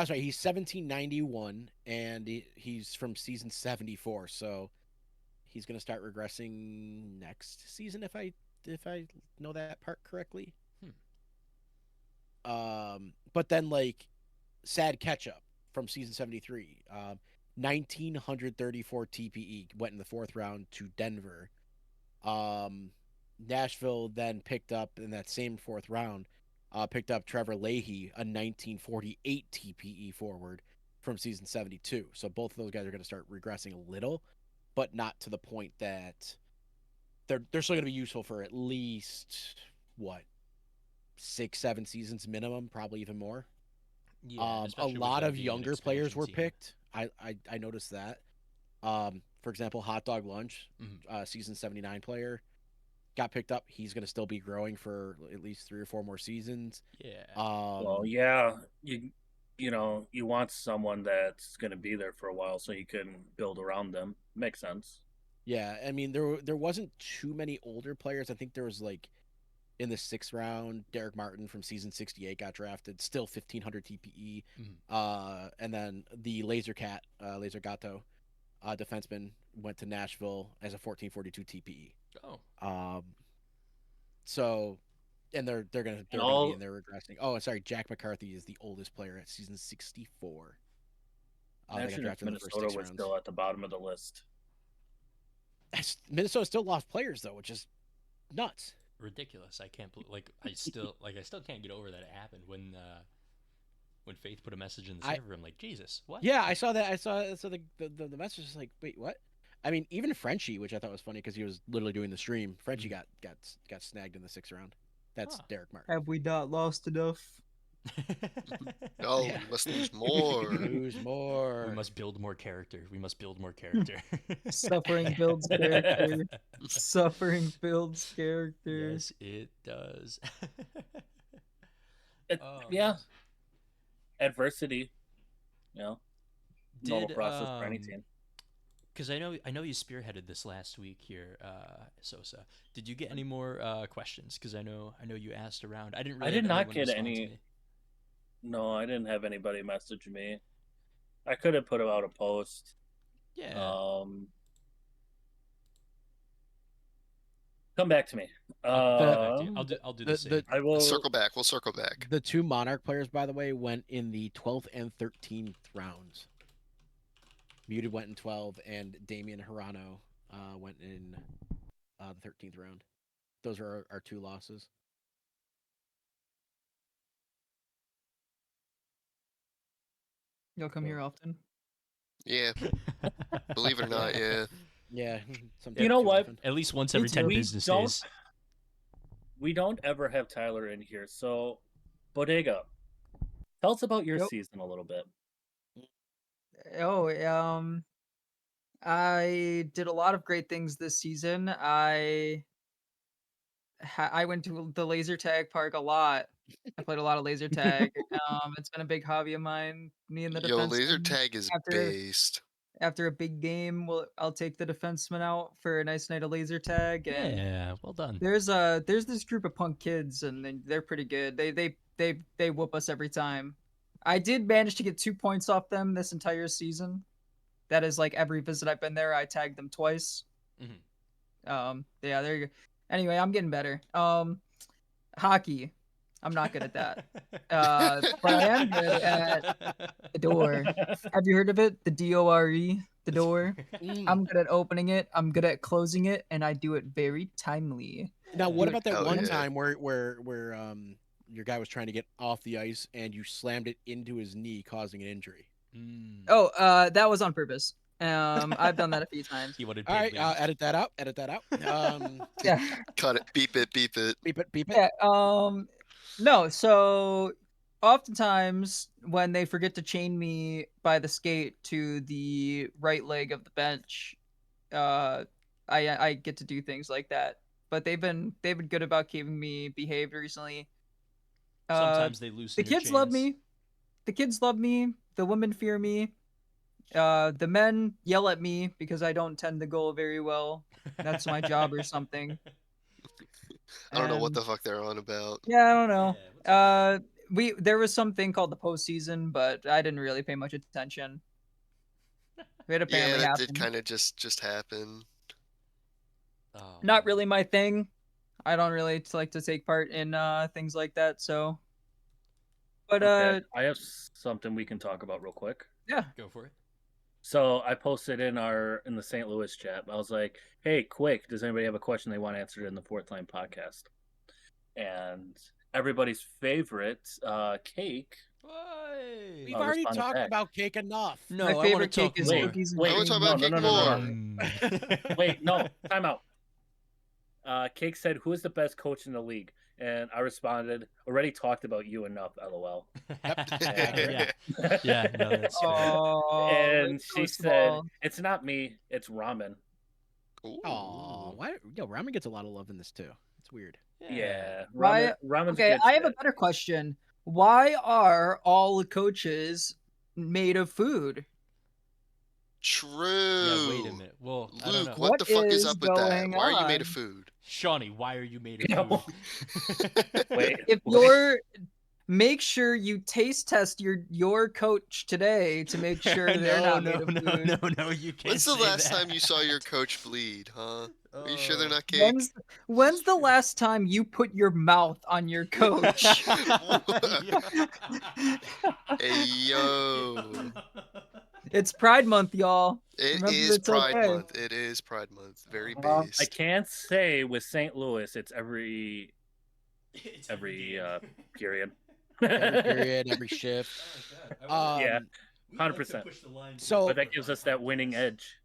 sorry. He's 1791, and he's from season 74. So he's gonna start regressing next season if I know that part correctly. But then like sad catch up from season 73. 1934 TPE went in the fourth round to Denver. Nashville then picked up in that same fourth round, picked up Trevor Leahy, a 1948 TPE forward from season 72. So both of those guys are going to start regressing a little, but not to the point that they're still going to be useful for at least what 6-7 seasons minimum, probably even more. Yeah. A Especially with lot them of being an younger players expansion were team. picked. I noticed that. For example, Hot Dog Lunch, season 79 player, got picked up. He's going to still be growing for at least 3 or 4 more seasons. Yeah. Well, yeah, you know you want someone that's going to be there for a while so you can build around them. Makes sense. Yeah, I mean there wasn't too many older players. I think there was like in the 6th round, Derek Martin from season 68 got drafted, still 1500 TPE. And then the Laser Gato, defenseman went to Nashville as a 1442 TPE. Oh. So and they're gonna be in there regressing. Oh, sorry, Jack McCarthy is the oldest player at season 64. They got Imagine if drafted in the first Minnesota 6 was rounds. still at the bottom of the list. Minnesota still lost players though, which is nuts. Ridiculous. I can't believe. I still can't get over that it happened when Faith put a message in the server. I'm like, Jesus, what? Yeah, I saw that. I saw the message is like, wait, what? I mean, even Frenchie, which I thought was funny because he was literally doing the stream. Frenchie got snagged in the 6th round. That's Derek Martin. Have we not lost enough? No, Yeah. we must lose more. Lose more. We must build more character. We must build more character. Suffering builds character. Suffering builds character. Yes, it does. Yeah. Adversity. You know, normal Did process for any team. because I know you spearheaded this last week here, Sosa. Did you get any more questions? Because I know you asked around. I didn't. Really I did have not anyone get respond to any. me. No, I didn't have anybody message me. I could have put out a post. Yeah. Come back to me. I'll do the same. I will Circle back. We'll circle back. The 2 Monarch players, by the way, went in the 12th and 13th rounds. Muted went in 12, and Damian Hirano went in the 13th round. Those are our 2 losses. You'll come here often. Yeah, believe it or not, yeah. Yeah. You know too what? often. At least once Me every 10 too. business don't days. we don't ever have Tyler in here. So, Bodega, tell us about your Yep. season a little bit. Oh, I did a lot of great things this season. I went to the laser tag park a lot. I played a lot of laser tag. It's been a big hobby of mine. Me and the Yo, laser defenseman tag is after based. after a big game, I'll take the defenseman out for a nice night of laser tag. And Yeah, well done. there's this group of punk kids, and they're pretty good. They whoop us every time. I did manage to get 2 points off them this entire season. That is like every visit I've been there, I tagged them twice. Yeah, there you go. Anyway, I'm getting better. Hockey. I'm not good at that. But I am good at the door. Have you heard of it? The DORE, the door. Mm. I'm good at opening it. I'm good at closing it, and I do it very timely. Now, what Do it about that Hell one yeah. time where your guy was trying to get off the ice and you slammed it into his knee, causing an injury? Oh, that was on purpose. I've done that a few times. He wanted All paid right, leave. edit that out. Edit that out. Yeah. Cut it. Beep it. Beep it. Beep it. Beep it. Yeah. No. So, oftentimes when they forget to chain me by the skate to the right leg of the bench, I get to do things like that. But they've been good about keeping me behaved recently. Sometimes they loosen The your kids love chains. me. The kids love me. The women fear me. The men yell at me because I don't tend the goal very well. That's my job or something. I don't know what And the fuck they're on about. yeah, I don't know. Yeah, what's There was something called the postseason, but I didn't really pay much attention. It Yeah, apparently that did happened. kind of just happen. Oh, Not man. really my thing. I don't really like to take part in things like that. So, but Okay, I have something we can talk about real quick. yeah. Go for it. So I posted in the St. Louis chat. I was like, "Hey, quick! Does anybody have a question they want answered in the Fourth Line podcast?" And everybody's favorite cake. Why? We've already responded talked back. about cake enough. No, My I want to favorite talk cake is more. cookies and Wait, I wanna talk cream. about cake more. Wait, no, time out. Cake said, "Who is the best coach in the league?" And I responded, "Already talked about you enough, lol." Yeah. Yeah, no, that's fair. Oh, And it's she so said, small. "It's not me, it's ramen." Oh, Ooh. why? Yo, ramen gets a lot of love in this too. It's weird. Yeah, Why? ramen's Okay, good I have a shit. better question. Why are all the coaches made of food? True. Yeah, wait a minute. Well, I don't know. Luke, what the fuck is is up with that? going Why are you made of on? food? Shawnee, why are you made Yo. of food? Wait, If wait. you're make sure you taste test your coach today to make sure they're no, not no, made of no, food. no, you can't When's the say last that. time you saw your coach bleed, huh? Are you sure they're Oh. not cake? When's the last time you put your mouth on your coach? Hey, yo. It's Pride Month, y'all. It Remember, is it's Pride okay. Month. It is Pride Month. Very I based. can't say with St. Louis it's every It's period. Every period, every shift. Yeah, we like to 100%. push the line So- But that gives us that winning edge.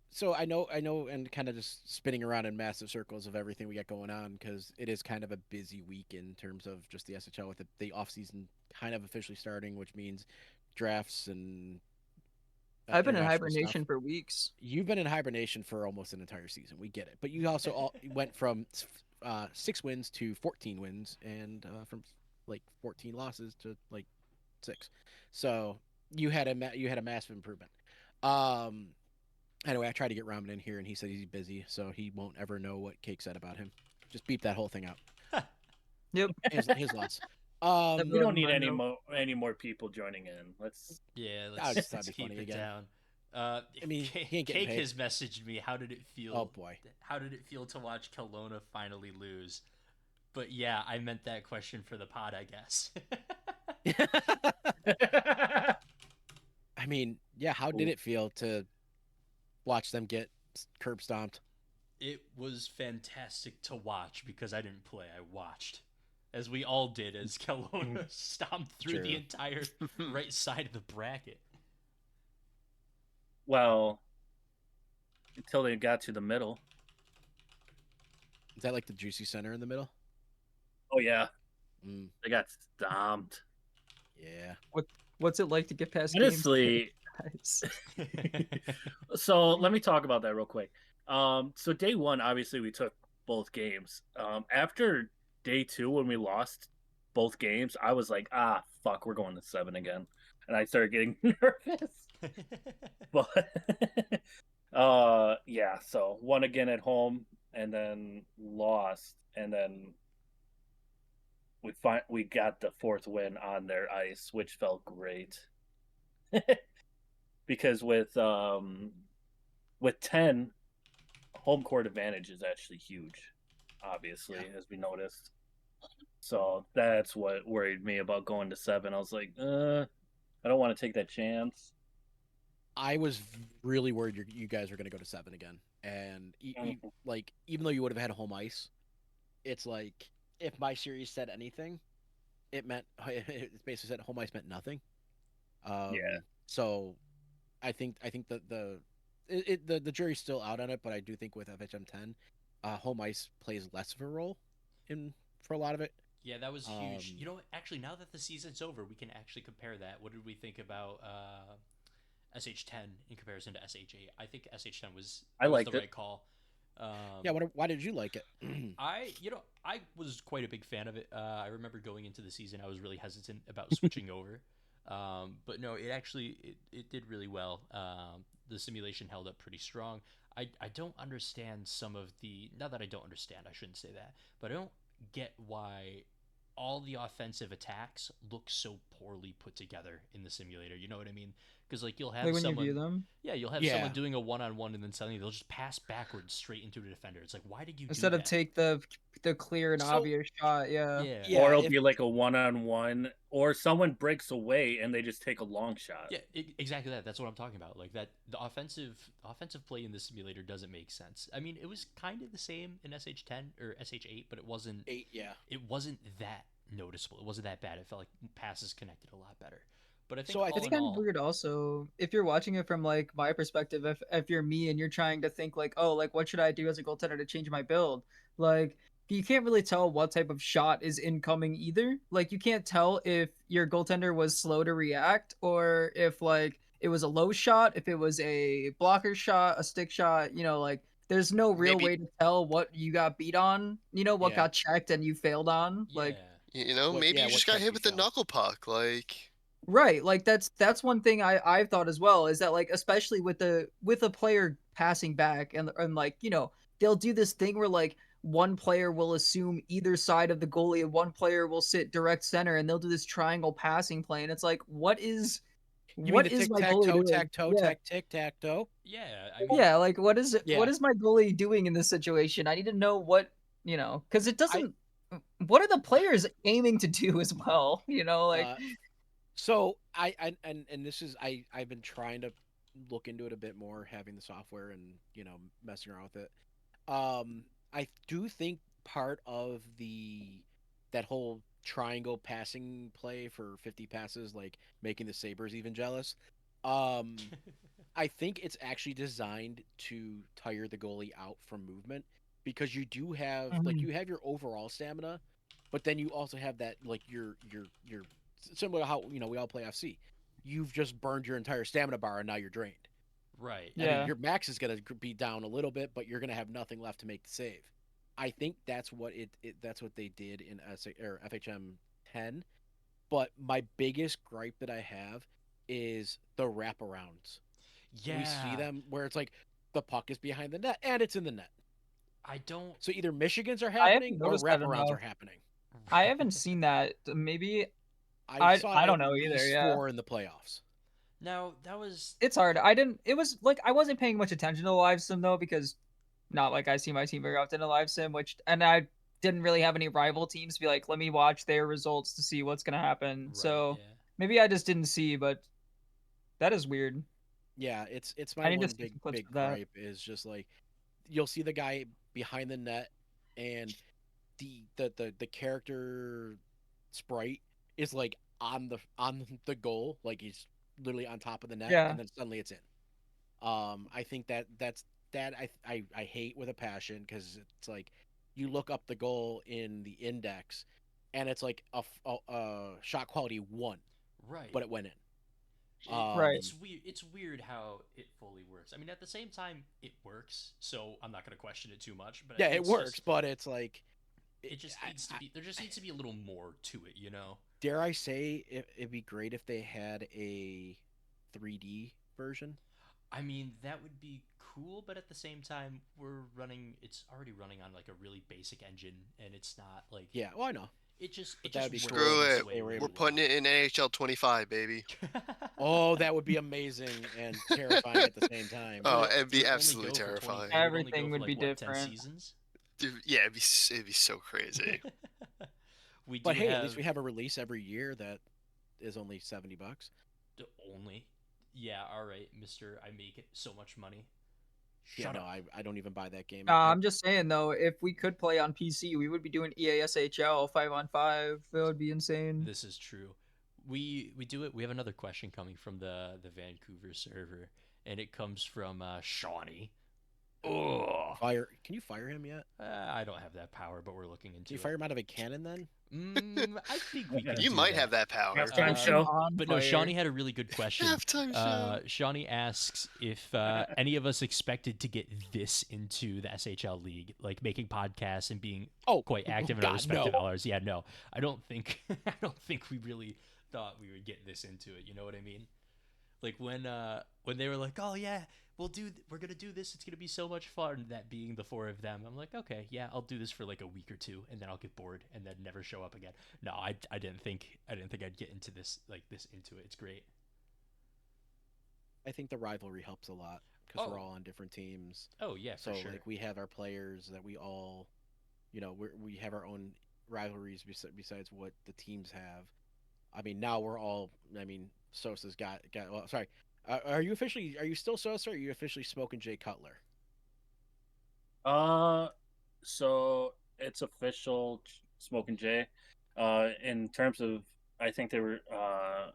So I know, and kind of just spinning around in massive circles of everything we got going on because it is kind of a busy week in terms of just the SHL with the off season kind of officially starting, which means drafts and. I've been in international hibernation stuff. for weeks. You've been in hibernation for almost an entire season. We get it, but you also went from 6 wins to 14 wins, and from like 14 losses to like 6. So you had a massive improvement. Anyway, I tried to get Ramen in here, and he said he's busy, so he won't ever know what Cake said about him. Just beep that whole thing out. Yep. His loss. We don't need any more people joining in. Let's. Yeah, That'd let's be keep funny it again. down. I mean, Cake, he ain't getting paid. has messaged me. How did it feel? Oh boy. How did it feel to watch Kelowna finally lose? But yeah, I meant that question for the pod, I guess. I mean, yeah. How did it feel to watch them get curb stomped? It was fantastic to watch because I didn't play. I watched, as we all did, as Kelowna stomped through the True. entire right side of the bracket. Well, until they got to the middle. Is that like the juicy center in the middle? Oh yeah, Mm, they got stomped. yeah. What's it like to get past games? Honestly, Guys? so let me talk about that real quick. So day one, obviously we took both games. After day two, when we lost both games, I was like, ah, fuck, we're going to 7 again, and I started getting nervous. But yeah, so won again at home, and then lost, and then we got the fourth win on their ice, which felt great. Because with 10, home court advantage is actually huge, obviously, as we noticed. So that's what worried me about going to 7. I was like, I don't want to take that chance. I was really worried you guys were going to go to 7 again. And like, even though you would have had home ice, it's like if my series said anything, it meant it basically said home ice meant nothing. Yeah. So I think that the jury's still out on it, but I do think with FHM 10, home ice plays less of a role in for a lot of it. Yeah, that was huge. Um, You know, actually, now that the season's over, we can actually compare that. What did we think about SH10 in comparison to SH8? I think SH10 was I it was the liked it. right call. yeah, why did you like it? I was quite a big fan of it. I remember going into the season, I was really hesitant about switching over. But no, it did really well. The simulation held up pretty strong. I don't understand some of the, not that I don't understand, I shouldn't say that, but I don't get why all the offensive attacks look so poorly put together in the simulator. You know what I mean? Because like you'll have Like when you view someone, them, yeah, you'll have Yeah. someone doing a one-on-one and then suddenly they'll just pass backwards straight into a defender. It's like, why did you do instead of that? take the clear and So- obvious shot, yeah. Yeah. Yeah, Or it'll if- be like a one-on-one, or someone breaks away and they just take a long shot. Yeah, exactly that. That's what I'm talking about. Like that, the offensive play in the simulator doesn't make sense. I mean, it was kind of the same in SH10 or SH8, but it wasn't. 8, yeah. It wasn't that noticeable. It wasn't that bad. It felt like passes connected a lot better. But I think So I all It's in kind of all, weird also if you're watching it from like my perspective, if you're me and you're trying to think like, oh, like what should I do as a goaltender to change my build? Like you can't really tell what type of shot is incoming either. Like you can't tell if your goaltender was slow to react or if like it was a low shot, if it was a blocker shot, a stick shot, like there's no real Maybe- way to tell what you got beat on, what Yeah. got checked and you failed on. yeah, Like maybe you what just got check hit you with the failed. knuckle puck. Like, right, like that's one thing I've thought as well is that like especially with the player passing back and like they'll do this thing where like one player will assume either side of the goalie and one player will sit direct center and they'll do this triangle passing play and it's like what is You mean the my tic tac goalie toe, doing? tac toe, Yeah. tic tac toe? yeah. I mean, Yeah, like what is it? Yeah. What is my goalie doing in this situation? I need to know what because it doesn't. What are the players aiming to do as well? Like So and this is I've been trying to look into it a bit more, having the software and messing around with it. I do think part of that whole triangle passing play for 50 passes, like making the Sabres even jealous. I think it's actually designed to tire the goalie out from movement because you do have like you have your overall stamina, but then you also have that like your similar to how we all play FC. You've just burned your entire stamina bar and now you're drained. right. I mean, Yeah. your max is gonna be down a little bit, but you're gonna have nothing left to make the save. I think that's what that's what they did in FHM 10. But my biggest gripe that I have is the wraparounds. Yeah. We see them where it's like the puck is behind the net and it's in the net. I don't. So either Michigan's are haven't happening or noticed that wraparounds are enough. happening. I haven't seen that. Maybe I saw I don't at know either, least yeah. 4 in the playoffs. Now that was. it's hard. I didn't. It was like I wasn't paying much attention to the live sim though because not like I see my team very often in live sim, and I didn't really have any rival teams to be like, let me watch their results to see what's gonna happen. Right, So yeah. maybe I just didn't see, but that is weird. Yeah, it's I my need to one see big some clips big of that. gripe is just like you'll see the guy behind the net and the character sprite is like on the goal, like he's literally on top of the net, Yeah. and then suddenly it's in. I think I hate with a passion because it's like you look up the goal in the index, and it's like a shot quality 1, Right. but it went in. Right. It's weird. It's weird how it fully works. I mean, at the same time, it works, so I'm not gonna question it too much. But Yeah, it it's works, just, but it's like it just needs to be. There just needs to be a little more to it, you know. dare I say it'd be great if they had a 3D version. I mean, that would be cool, but at the same time, we're running. It's already running on like a really basic engine, and it's not like Yeah, well, I know. it But just that'd be works cool Screw this it. way were really We're able putting well. it in NHL 25, baby. Oh, that would be amazing and terrifying at the same time. Oh, Would it'd be it only absolutely go for 20? terrifying. Would it only go Everything for would like be what 10 different. seasons? Dude, yeah, it'd be so crazy. We do But hey, have at least we have a release every year that is only $70. only. Yeah, all right, Mister. I make it so much money. Yeah, Shut no, up. I don't even buy that game. I'm just saying though, if we could play on PC, we would be doing EASHL 5-on-5. That would be insane. This is true. We do it. We have another question coming from the Vancouver server, and it comes from Shawnee. Oh, Can you fire him yet? I don't have that power, but we're looking Can into you it. fire him out of a cannon then? I think we can. You do might that. have that power. Halftime Uh, show. On But no, fire. Shawnee had a really good question. Halftime show. Shawnee asks if any of us expected to get this into the SHL league, like making podcasts and being quite active in our God, respective no. hours. Yeah, no, I don't think I don't think we really thought we would get this into it. You know what I mean? Like when they were like, oh yeah, we're gonna do this. It's gonna be so much fun. That being the 4 of them, I'm like, okay, yeah, I'll do this for like a week or 2, and then I'll get bored and then never show up again. No, I didn't think I'd get into this into it. It's great. I think the rivalry helps a lot because we're Oh. all on different teams. Oh yeah, So for sure. like we have our players that we all, we have our own rivalries besides what the teams have. I mean, now we're all. I mean, Sosa's got. Well, sorry. Are you still Sosa? Or are you officially smoking Jay Cutler? So it's official, Smoking Jay. In terms of, I think they were.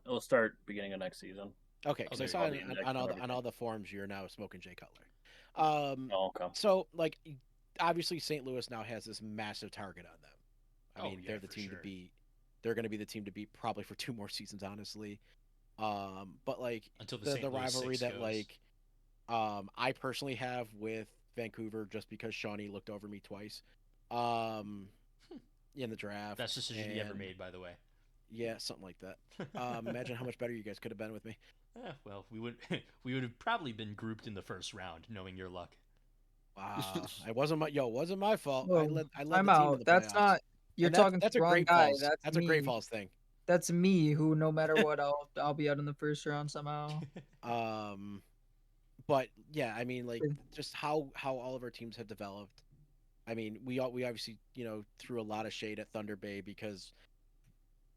It'll start beginning of next season. Okay, Oh, because I there saw you go. on all Everything. the forums you're now smoking Jay Cutler. Oh, okay. So like, obviously St. Louis now has this massive target on them. I Oh, mean, yeah, they're the for team sure. to beat. They're going to be the team to beat probably for 2 more seasons, honestly. But like Until the the St. Louis rivalry 6 that goes. like I personally have with Vancouver just because Shawnee looked over me twice in the draft. Best decision he ever and- made, by the way. Yeah, something like that. Imagine how much better you guys could have been with me. Well, we would we would have probably been grouped in the first round, knowing your luck. Wow, wasn't my fault. I Whoa, led I'm the team to out. the That's playoffs. not. You're And talking to that's the a wrong Great guy. Falls. That's That's me. a Great Falls thing. That's me. Who, no matter what, I'll be out in the first round somehow. But yeah, I mean, like just how all of our teams have developed. I mean, we obviously threw a lot of shade at Thunder Bay because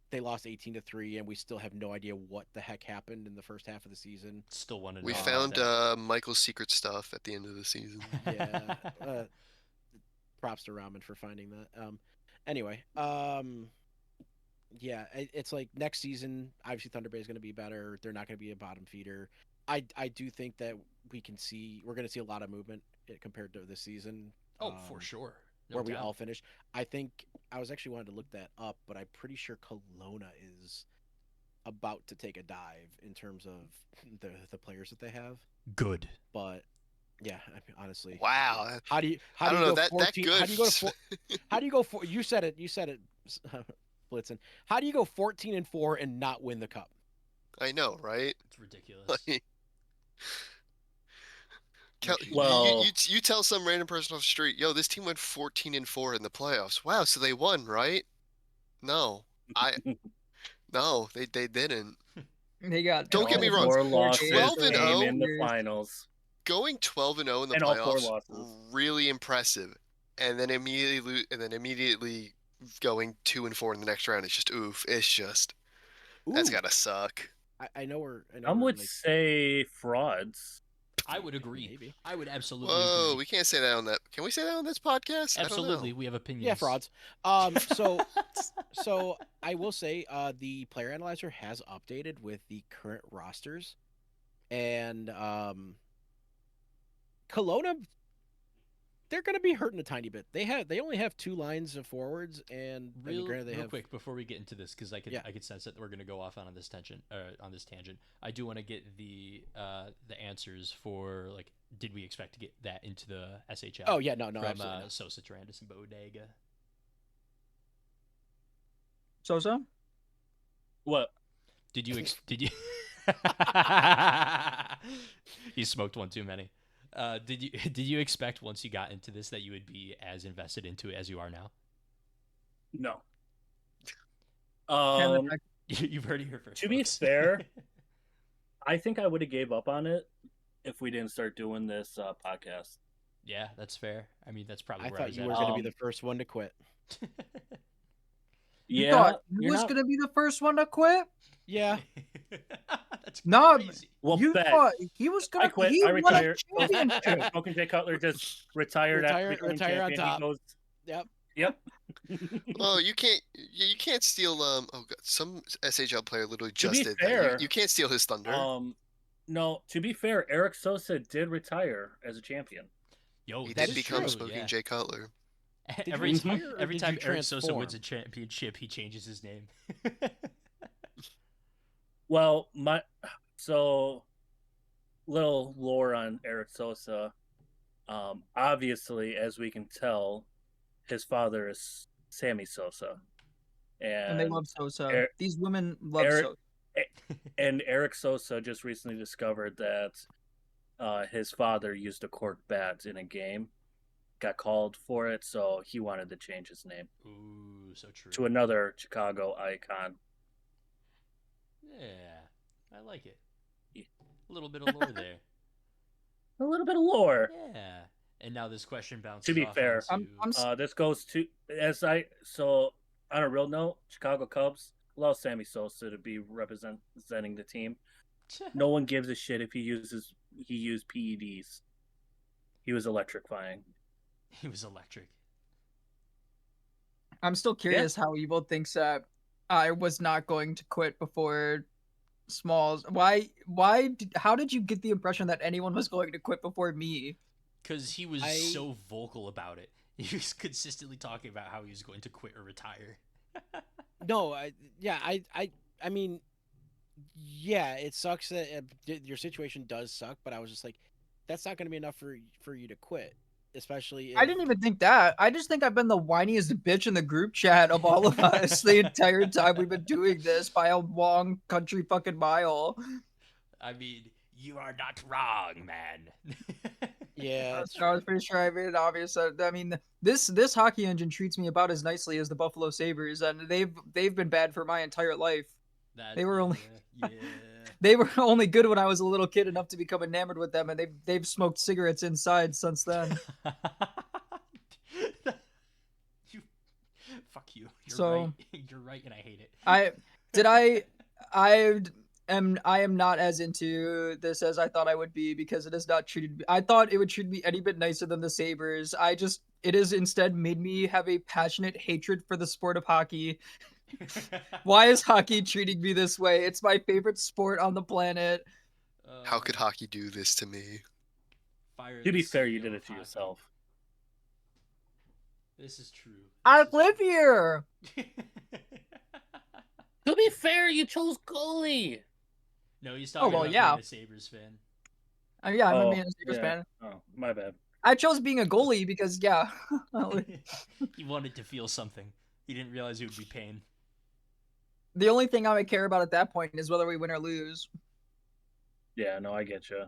they lost 18-3, and we still have no idea what the heck happened in the first half of the season. Still want to know. We about found that. Michael's secret stuff at the end of the season. Yeah. Props to Ramen for finding that. Anyway, yeah, it's like next season, obviously Thunder Bay is going to be better. They're not going to be a bottom feeder. I do think that we're going to see a lot of movement compared to this season. Oh, for sure. No where we doubt. all finished. I think I was actually wanted to look that up, but I'm pretty sure Kelowna is about to take a dive in terms of the players that they have. Good. But yeah, I mean, honestly, Wow. how do you I don't know go that 14, good. how do you go to how do you go for you said it Blitzen. How do you go 14-4 and not win the cup? I know, right? It's ridiculous. Like, Well- you tell some random person off the street, yo, this team went 14-4 in the playoffs. Wow, so they won, right? No, no, they didn't. They got. Don't get me wrong. 4 losses 12-0 came in the finals. Going 12-0 in the And all 4 playoffs, losses. really impressive. And then immediately going 2-4 in the next round. It's just oof. It's just that's Ooh, gotta suck. I know we're. Some we're, would like, say frauds. I would agree. Maybe. I would absolutely Whoa, agree. we can't say that on that. Can we say that on this podcast? Absolutely, I we have opinions. Yeah, frauds. So I will say the player analyzer has updated with the current rosters, and Kelowna, they're going to be hurting a tiny bit. They only have 2 lines of forwards, and I mean, granted they real have. quick before we get into this, because I could sense that we're gonna go off on this tangent. I do want to get the answers for like, did we expect to get that into the SHL? Oh yeah, no, from absolutely not. Sosa, Tarandis, and Bodega. Sosa? What? Did you you smoked one too many. Did you expect once you got into this that you would be as invested into it as you are now? No. You've heard it here first. To be fair, I think I would have gave up on it if we didn't start doing this podcast. Yeah, that's fair. I mean, that's probably I where thought was you at were as going to well. be the first one to quit. You Yeah, thought you you're was not- gonna be the first one to quit? Yeah. That's No, crazy. Well, you bet. thought he was I gonna quit. he I won a retired. championship. Smoking Jay Cutler just retired after becoming retire on champion. top. He goes, Yep. yep. Oh, you can't steal oh god, some SHL player literally To be just did fair, that. You can't steal his thunder. No, to be fair, Eric Sosa did retire as a champion. Yo, He this did is become true, Smoking yeah. Jay Cutler. you Every retire, or every did time you Eric Sosa wins transform? a championship, he changes his name. Well, so little lore on Eric Sosa. Obviously, as we can tell, his father is Sammy Sosa, And they love Sosa. Eric- These women love Eric- Sosa. And Eric Sosa just recently discovered that his father used a cork bat in a game, got called for it, so he wanted to change his name Ooh, so true. to another Chicago icon. Yeah, I like it. Yeah. A little bit of lore there. A little bit of lore. Yeah. And now this question bounces To be off fair, onto... this goes to so on a real note, Chicago Cubs allow Sammy Sosa to be representing the team. No one gives a shit if he used PEDs. He was electrifying. He was electric. I'm still curious how Evil thinks that I was not going to quit before Smalls. How did you get the impression that anyone was going to quit before me? Because he was so vocal about it. He was consistently talking about how he was going to quit or retire. No, I mean, yeah, it sucks that your situation does suck, but I was just like, that's not going to be enough for you to quit, especially. I didn't even think that. I just think I've been the whiniest bitch in the group chat of all of us the entire time we've been doing this by a long country fucking mile. I mean, you are not wrong, man. Yeah, I was pretty sure I made it obvious. I mean, this hockey engine treats me about as nicely as the Buffalo Sabres, and they've been bad for my entire life. They were only they were only good when I was a little kid enough to become enamored with them, and they've smoked cigarettes inside since then. Fuck you. You're So- right. You're right, and I hate it. I am not as into this as I thought I would be because it has not treated me. I thought it would treat me any bit nicer than the Sabres. It has instead made me have a passionate hatred for the sport of hockey. Why is hockey treating me this way? It's my favorite sport on the planet. How could hockey do this to me? Fire To be the fair, you CEO did of it to hockey. yourself. This is true. I live here. To be fair, you chose goalie. No, he's talking well, about yeah. being a Sabres fan. Yeah, I'm Oh, a Sabres yeah. fan. Oh, my bad. I chose being a goalie because, yeah. He wanted to feel something. He didn't realize it would be pain. The only thing I would care about at that point is whether we win or lose. Yeah, no, I get you.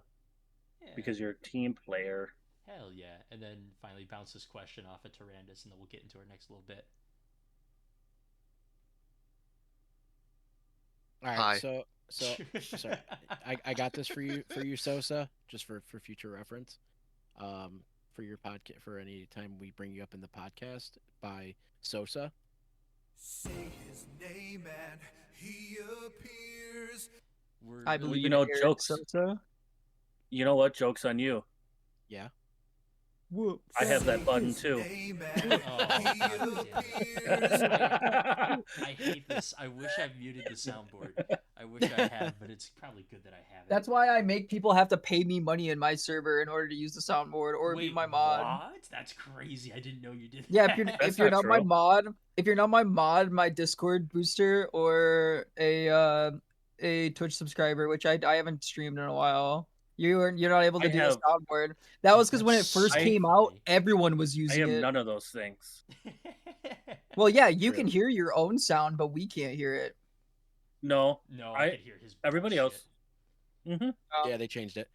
Yeah. Because you're a team player. Hell yeah. And then finally bounce this question off at Tarandis, and then we'll get into our next little bit. All right, Hi. so sorry, I got this for you Sosa, just for future reference, for your podcast, for any time we bring you up in the podcast by Sosa. Say his name and he appears. I believe you in know, Eric jokes. Sosa. You know what? Joke's on you. Yeah. Whoop. I have that button too. Name and Oh, he God damn it. appears. I hate this. I wish I muted the soundboard. I I wish I had, but it's probably good that I haven't. That's why I make people have to pay me money in my server in order to use the soundboard or be Wait, my mod. what? That's crazy. I didn't know you did. Yeah, that. if you're not not my true. mod, my Discord booster or a Twitch subscriber, which I haven't streamed in a while. You're not able to I do have- the soundboard. That was because when it That's first so came out, funny. everyone was I using have it. none of those things. Well, yeah, you True. can hear your own sound, but we can't hear it. No, No, I could hear his. everybody bullshit. else. Mm-hmm. Yeah, they changed it.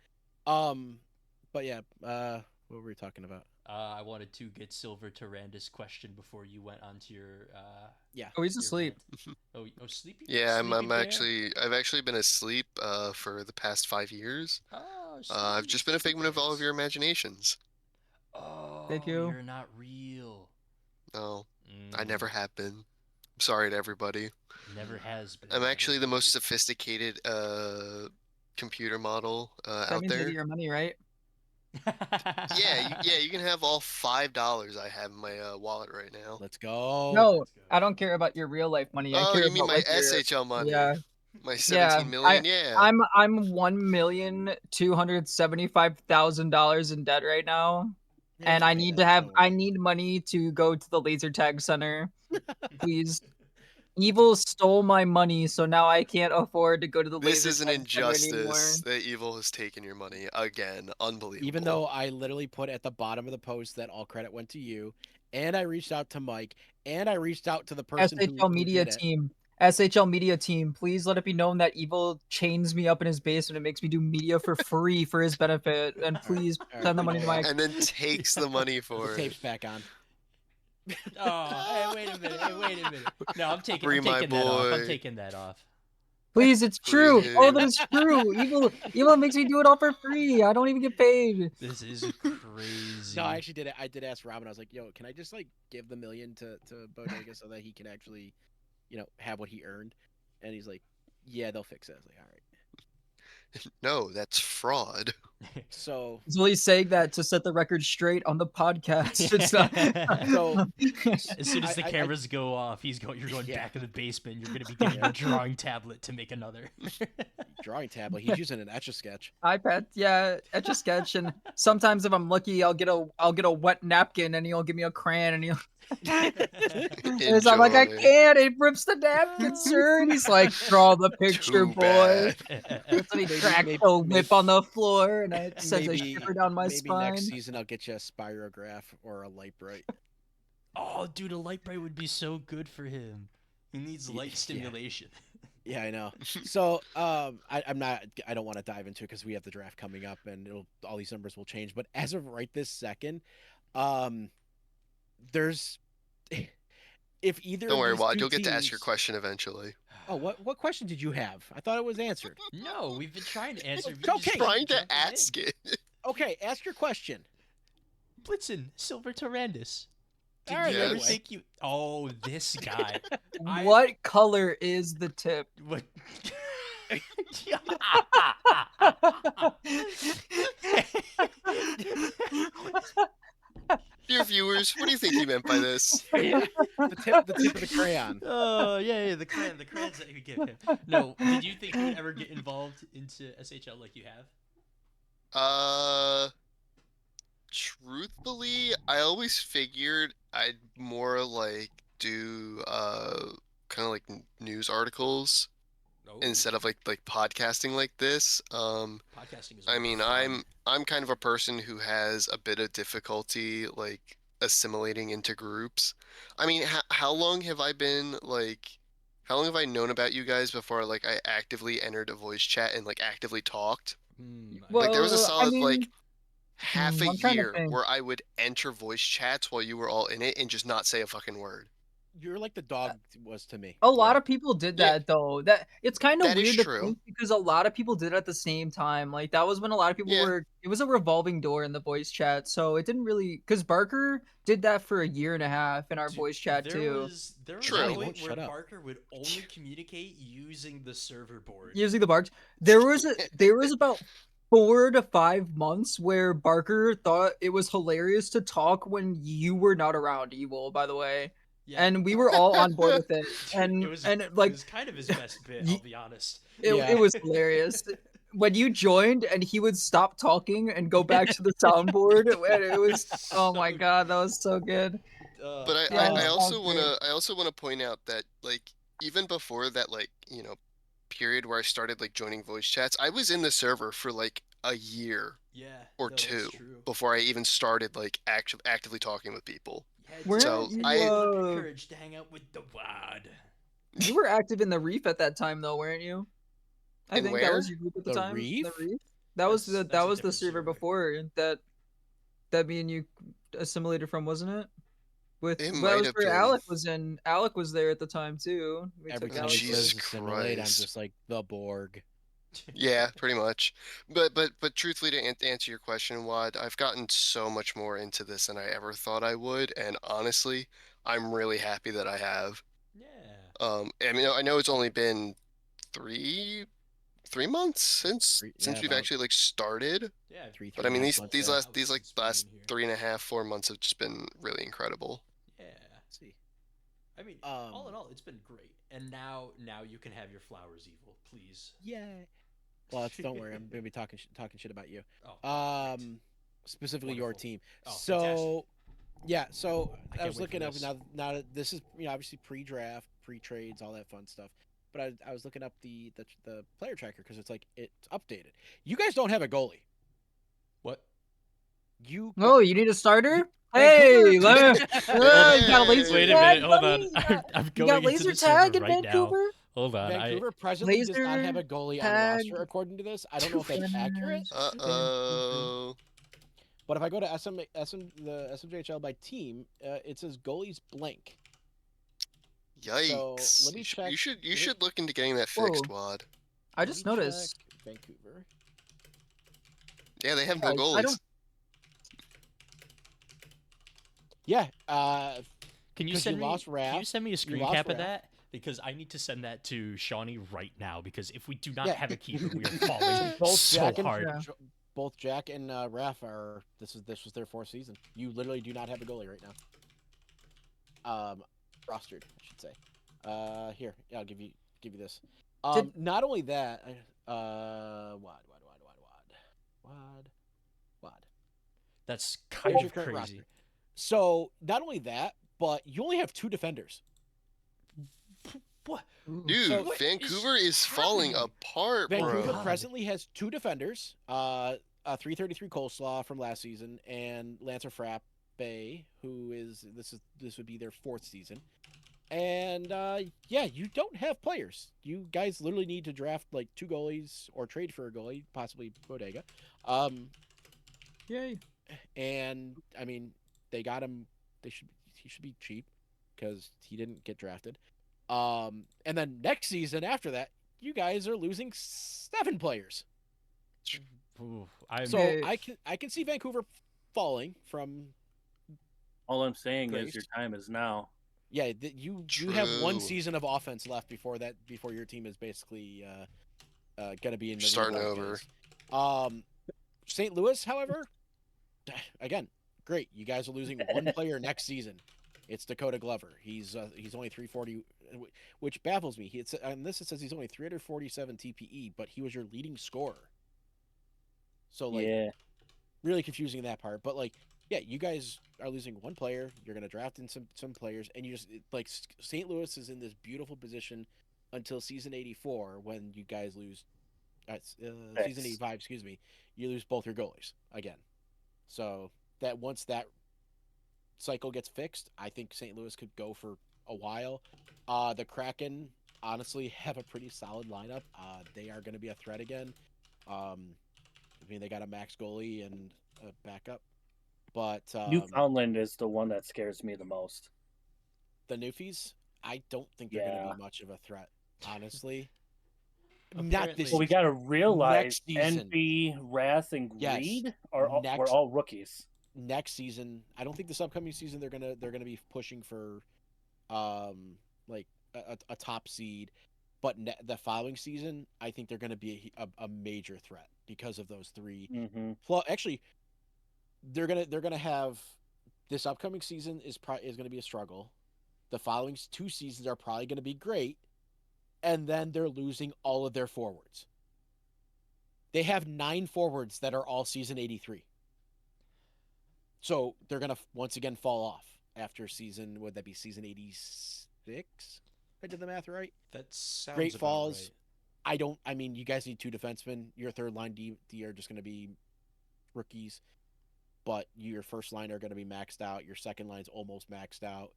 But yeah, what were we talking about? I wanted to get Silver Tyrannus question before you went on to your. Oh, he's your asleep. rant. Oh, sleepy. Yeah, Sleepy I'm bear? I've actually been asleep for the past 5 years. Oh, I've just been a figment of all of your imaginations. Oh, Thank you. You're not real. No, I never have been. I'm sorry to everybody. Never has been. I'm never actually the will most be. sophisticated computer model That out means you there. get your money, right? Yeah, you can have all $5 I have in my wallet right now. Let's go. No, let's go. I don't care about your real life money. I Oh, care you mean about my like your SHL money? yeah. My Yeah, 17 million? Yeah. I'm $1,275,000 in debt right now, Yeah, and it's I okay, need that's to have no I worry. need money to go to the laser tag center. Please. Evil stole my money, so now I can't afford to go to the This laser is an tag center anymore. injustice that evil has taken your money again. Unbelievable. Even though I literally put at the bottom of the post that all credit went to you, and I reached out to Mike, and I reached out to the person SHL who Media did it. team. SHL Media team, please let it be known that Evil chains me up in his basement and makes me do media for free for his benefit. And please all right, send the you money know to my what? and then takes the money The for tape's it. back on. Oh, hey, wait a minute. Hey, wait a minute. No, I'm taking Free my that off. I'm boy. taking that off. Please, it's Free true. All of him. it is true. Evil makes me do it all for free. I don't even get paid. This is crazy. No, I actually did it. I did ask Robin. I was like, "Yo, can I just like give the $1 million to Bodega so that he can actually, have what he earned?" And he's like, "Yeah, they'll fix it." I was like, "All right." No, that's fraud. So, He's only saying that to set the record straight on the podcast. It's not. So- As soon as the I- cameras go off, you're going Yeah. back in the basement. You're gonna be getting a drawing tablet to make another. drawing tablet. He's using an Etch-a-Sketch. iPad, yeah, Etch a Sketch, and sometimes if I'm lucky, I'll get a wet napkin, and he'll give me a crayon, and he'll. And I'm like, I Enjoy. can't. It rips the napkin, sir. And he's like, draw the picture, Too boy. bad. That's when he Maybe- cracks maybe- the whip on the floor, and it sends a Maybe, shiver down my maybe spine. next season I'll get you a spirograph or a light bright. Oh, dude, a light bright would be so good for him. He needs light Yeah. stimulation. Yeah, I know. So, I don't want to dive into it because we have the draft coming up, and all these numbers will change. But as of right this second, there's if either. Don't of worry, these Wad. two You'll get to ask your teams- question eventually. Oh, what question did you have? I thought it was answered. No, we've been trying to answer. Okay. just keep Trying to jumping in. ask it. Okay, ask your question. Blitzen, Silver Tyrannus. Did All right, you ever yes. think you? Oh, this guy. I- What color is the tip? What? Dear viewers, what do you think he meant by this? The tip of the crayon. Oh yeah, the crayons that you give him. No, did you think you'd ever get involved into SHL like you have? Truthfully, I always figured I'd more like do kind of like news articles Oh, instead of like podcasting like this. podcasting is. I more mean, fun. I'm kind of a person who has a bit of difficulty like assimilating into groups. I mean, how long have I been like? How long have I known about you guys before like I actively entered a voice chat and like actively talked? Like there was a Well, I solid like mean, half a I'm trying to year think. where I would enter voice chats while you were all in it and just not say a fucking word. You're like the dog was to me. A lot Yeah. of people did Yeah. that though. That it's kind of That is weird to true. think because a lot of people did it at the same time. Like that was when a lot of people Yeah. were. It was a revolving door in the voice chat, so it didn't really. Because Barker did that for a year and a half in our Dude, voice chat there too, Was True. a He point won't where shut up. Barker would only communicate using the server board. using the barks. There was about 4 to 5 months where Barker thought it was hilarious to talk when you were not around. Evil, by the way. Yeah. and we were all on board with it. Dude, And it like was kind of his best bit, y- I'll be honest. it was hilarious. When you joined and he would stop talking and go back to the soundboard, and it was oh my So- god, that was so good. But Yeah, I it also sounds wanna great. I also wanna point out that like even before that period where I started like joining voice chats, I was in the server for like a year yeah, or no, that's two true. before I even started like actively talking with people. Weren't So you I had the courage to hang out with the WAD. you were active in the Reef at that time though, weren't you? I in think that where? was your group at the The time. The Reef? Reef. That was That's that a was the different server server. before that me and you assimilated from, wasn't it? With It that might was have where been. Alec was in. Alec was there at the time too. We Every took time he Alec. Jesus says assimilate, I'm Christ. just like the Borg. Yeah, pretty much. But truthfully, to answer your question, Wad, I've gotten so much more into this than I ever thought I would, and honestly, I'm really happy that I have. Yeah. I mean, I know it's only been three months since Yeah, we've about actually like started, Yeah. three but I mean 3.5 these months. these Yeah. last these like Since we've last been here. 3.5 4 months have just been really incredible. Yeah. Let's see. I mean, all in all, it's been great. And now you can have your flowers, Evil, please. Yeah. Well, don't worry. I'm gonna be talking shit about you. Oh, great. Specifically your Wonderful. team. Oh, So, yeah. So I I can't was wait for looking up this. now that this is obviously pre-draft, pre-trades, all that fun stuff. But I was looking up the player tracker because it's like it's updated. You guys don't have a goalie. What? You Oh, you need a starter? Vancouver- Hey, let me, you got a laser Wait a tag, minute, hold on. buddy? I'm You going got into laser the server tag in right now. Vancouver? Hold on. Vancouver presently does not have Laser a goalie on tag. roster according to this. I don't know if that's accurate. Uh-oh. But if I go to the SMJHL by team, it says goalies blank. Yikes. So let me check. You should look into getting that fixed, Whoa. Wad. I just noticed. Vancouver. Yeah, they have no I goalies. don't. Yeah. Can you 'Cause send you me? lost Can Raph, you send me a screen lost cap of Raph. that? Because I need to send that to Shawnee right now. Because if we do not Yeah. have a keeper, we are falling Both so Jack and hard. Yeah. both Jack and Raph are. This was their fourth season. You literally do not have a goalie right now. Rostered, I should say. Here, yeah, I'll give you this. Not only that, wad. That's Here's kind your of current crazy. roster. So not only that, but you only have 2 defenders. What? Dude, So- What Vancouver is is falling happening? apart, Vancouver bro. presently has 2 defenders. A 333 Coleslaw from last season, and Lancer Frappe, who is this would be their 4th season. And yeah, you don't have players. You guys literally need to draft like 2 goalies or trade for a goalie, possibly Bodega. Yay. And I mean, they got him. He should be cheap because he didn't get drafted. And then next season after that, you guys are losing 7 players. Ooh, So Okay. I can see Vancouver falling from. All I'm saying Grace. is your time is now. Yeah, you have 1 True. season of offense left before your team is basically gonna be in the Starting rebuild over. phase. St. Louis, however, again, great. You guys are losing 1 player next season. It's Dakota Glover. He's only 340, which baffles me. On this it says he's only 347 TPE, but he was your leading scorer. So like, Yeah. really confusing in that part. But like, yeah, you guys are losing 1 player. You're gonna draft in some players, and you just like St. Louis is in this beautiful position until season 84 when you guys lose. Season 85, excuse me. You lose both your goalies again. So that once that cycle gets fixed, I think St. Louis could go for a while. The Kraken honestly have a pretty solid lineup. They are going to be a threat again. I mean, they got a max goalie and a backup, but Newfoundland is the one that scares me the most. the Newfies, I don't think they're going to Yeah. be much of a threat, honestly. Apparently- Not this Well, we season. got to realize Next season. NB, Wrath, and Yes. Greed are all, Next- we're all rookies. Next season, I don't think this upcoming season they're gonna be pushing for, like a top seed, but the following season, I think they're gonna be a major threat because of those 3. Mm-hmm. Well, actually, they're gonna have this upcoming season is gonna be a struggle. The following 2 seasons are probably going to be great, and then they're losing all of their forwards. They have 9 forwards that are all season 83. So they're going to once again fall off after season, would that be season 86? I did the math right. That sounds Great about Falls. right. I mean, you guys need 2 defensemen. Your third line D are just going to be rookies, but your first line are going to be maxed out. Your second line's almost maxed out.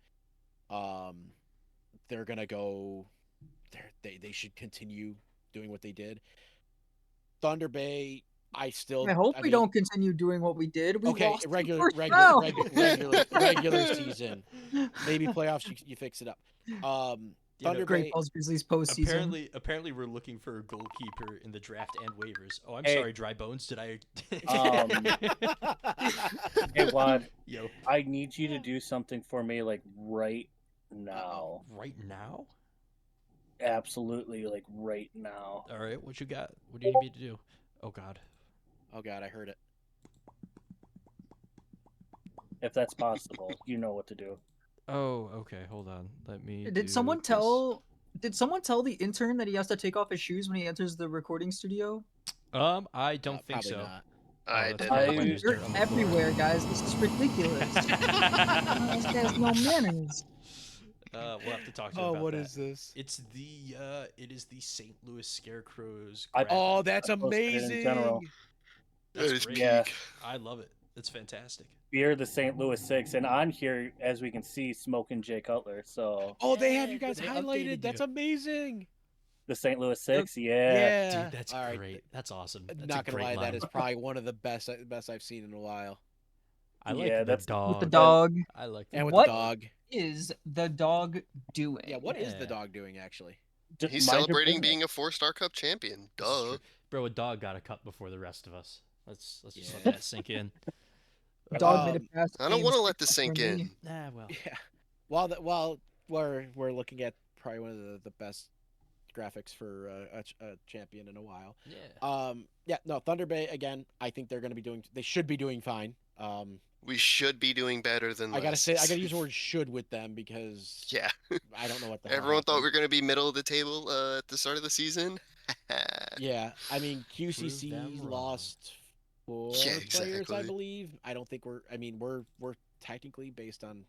They're going to go, they should continue doing what they did. Thunder Bay, I hope we mean, don't continue doing what we did. We okay, lost the regular first round. season. Maybe playoffs you fix it up. You know, Thunder Great Bay. Falls Grizzlies postseason. Apparently, we're looking for a goalkeeper in the draft and waivers. Oh, I'm Hey. sorry, Dry Bones. Did I? Hey, Wad, Yo, I need you to do something for me, like right now. right now? Absolutely, like right now. All right, what you got? What do you need me to do? Oh God. Oh God, I heard it. If that's possible, you know what to do. Oh, okay. Hold on. Let me. Did someone tell the intern that he has to take off his shoes when he enters the recording studio? I don't think Probably so. not. I that's did. fine. I- There's dirt Dirt on the floor. everywhere, guys. This is ridiculous. This guy's no manners. We'll have to talk to him about what that. is this? It is the St. Louis Scarecrows. I- graphic. Oh, that's I posted it in amazing. general. That's That is great. Yeah. peak. I love it. It's fantastic. We're the St. Louis Six, and on here, as we can see, smoking Jay Cutler. So Oh, they have Yeah, you guys they highlighted. updated That's you. amazing. the St. Louis Six, yeah. Dude, that's All right. great. That's awesome. That's Not a gonna great lie, that line. is probably one of the best I've seen in a while. I like Yeah, the that's- dog. With the dog. I like And with What? the dog. Is the dog doing? Yeah, what is the Yeah. dog doing actually? Just He's mind your celebrating business. being a 4-star Cup champion. This is Duh. true. Bro, a dog got a cut before the rest of us. Let's just let Yeah. that sink in. Dog made it past. I don't game want to 6 let this sink for me. in. Nah, well. Yeah. While we're looking at probably one of the best graphics for a champion in a while. Yeah. No, Thunder Bay again. I think they should be doing fine. We should be doing better than I gotta this. say, I gotta use the word "should" with them because Yeah. I don't know what the hell Everyone thought we happened. were going to be middle of the table at the start of the season. Yeah, I mean Prove QCC them wrong. lost 4 Yeah, players, I exactly. believe. I don't think we're. I mean, we're technically based on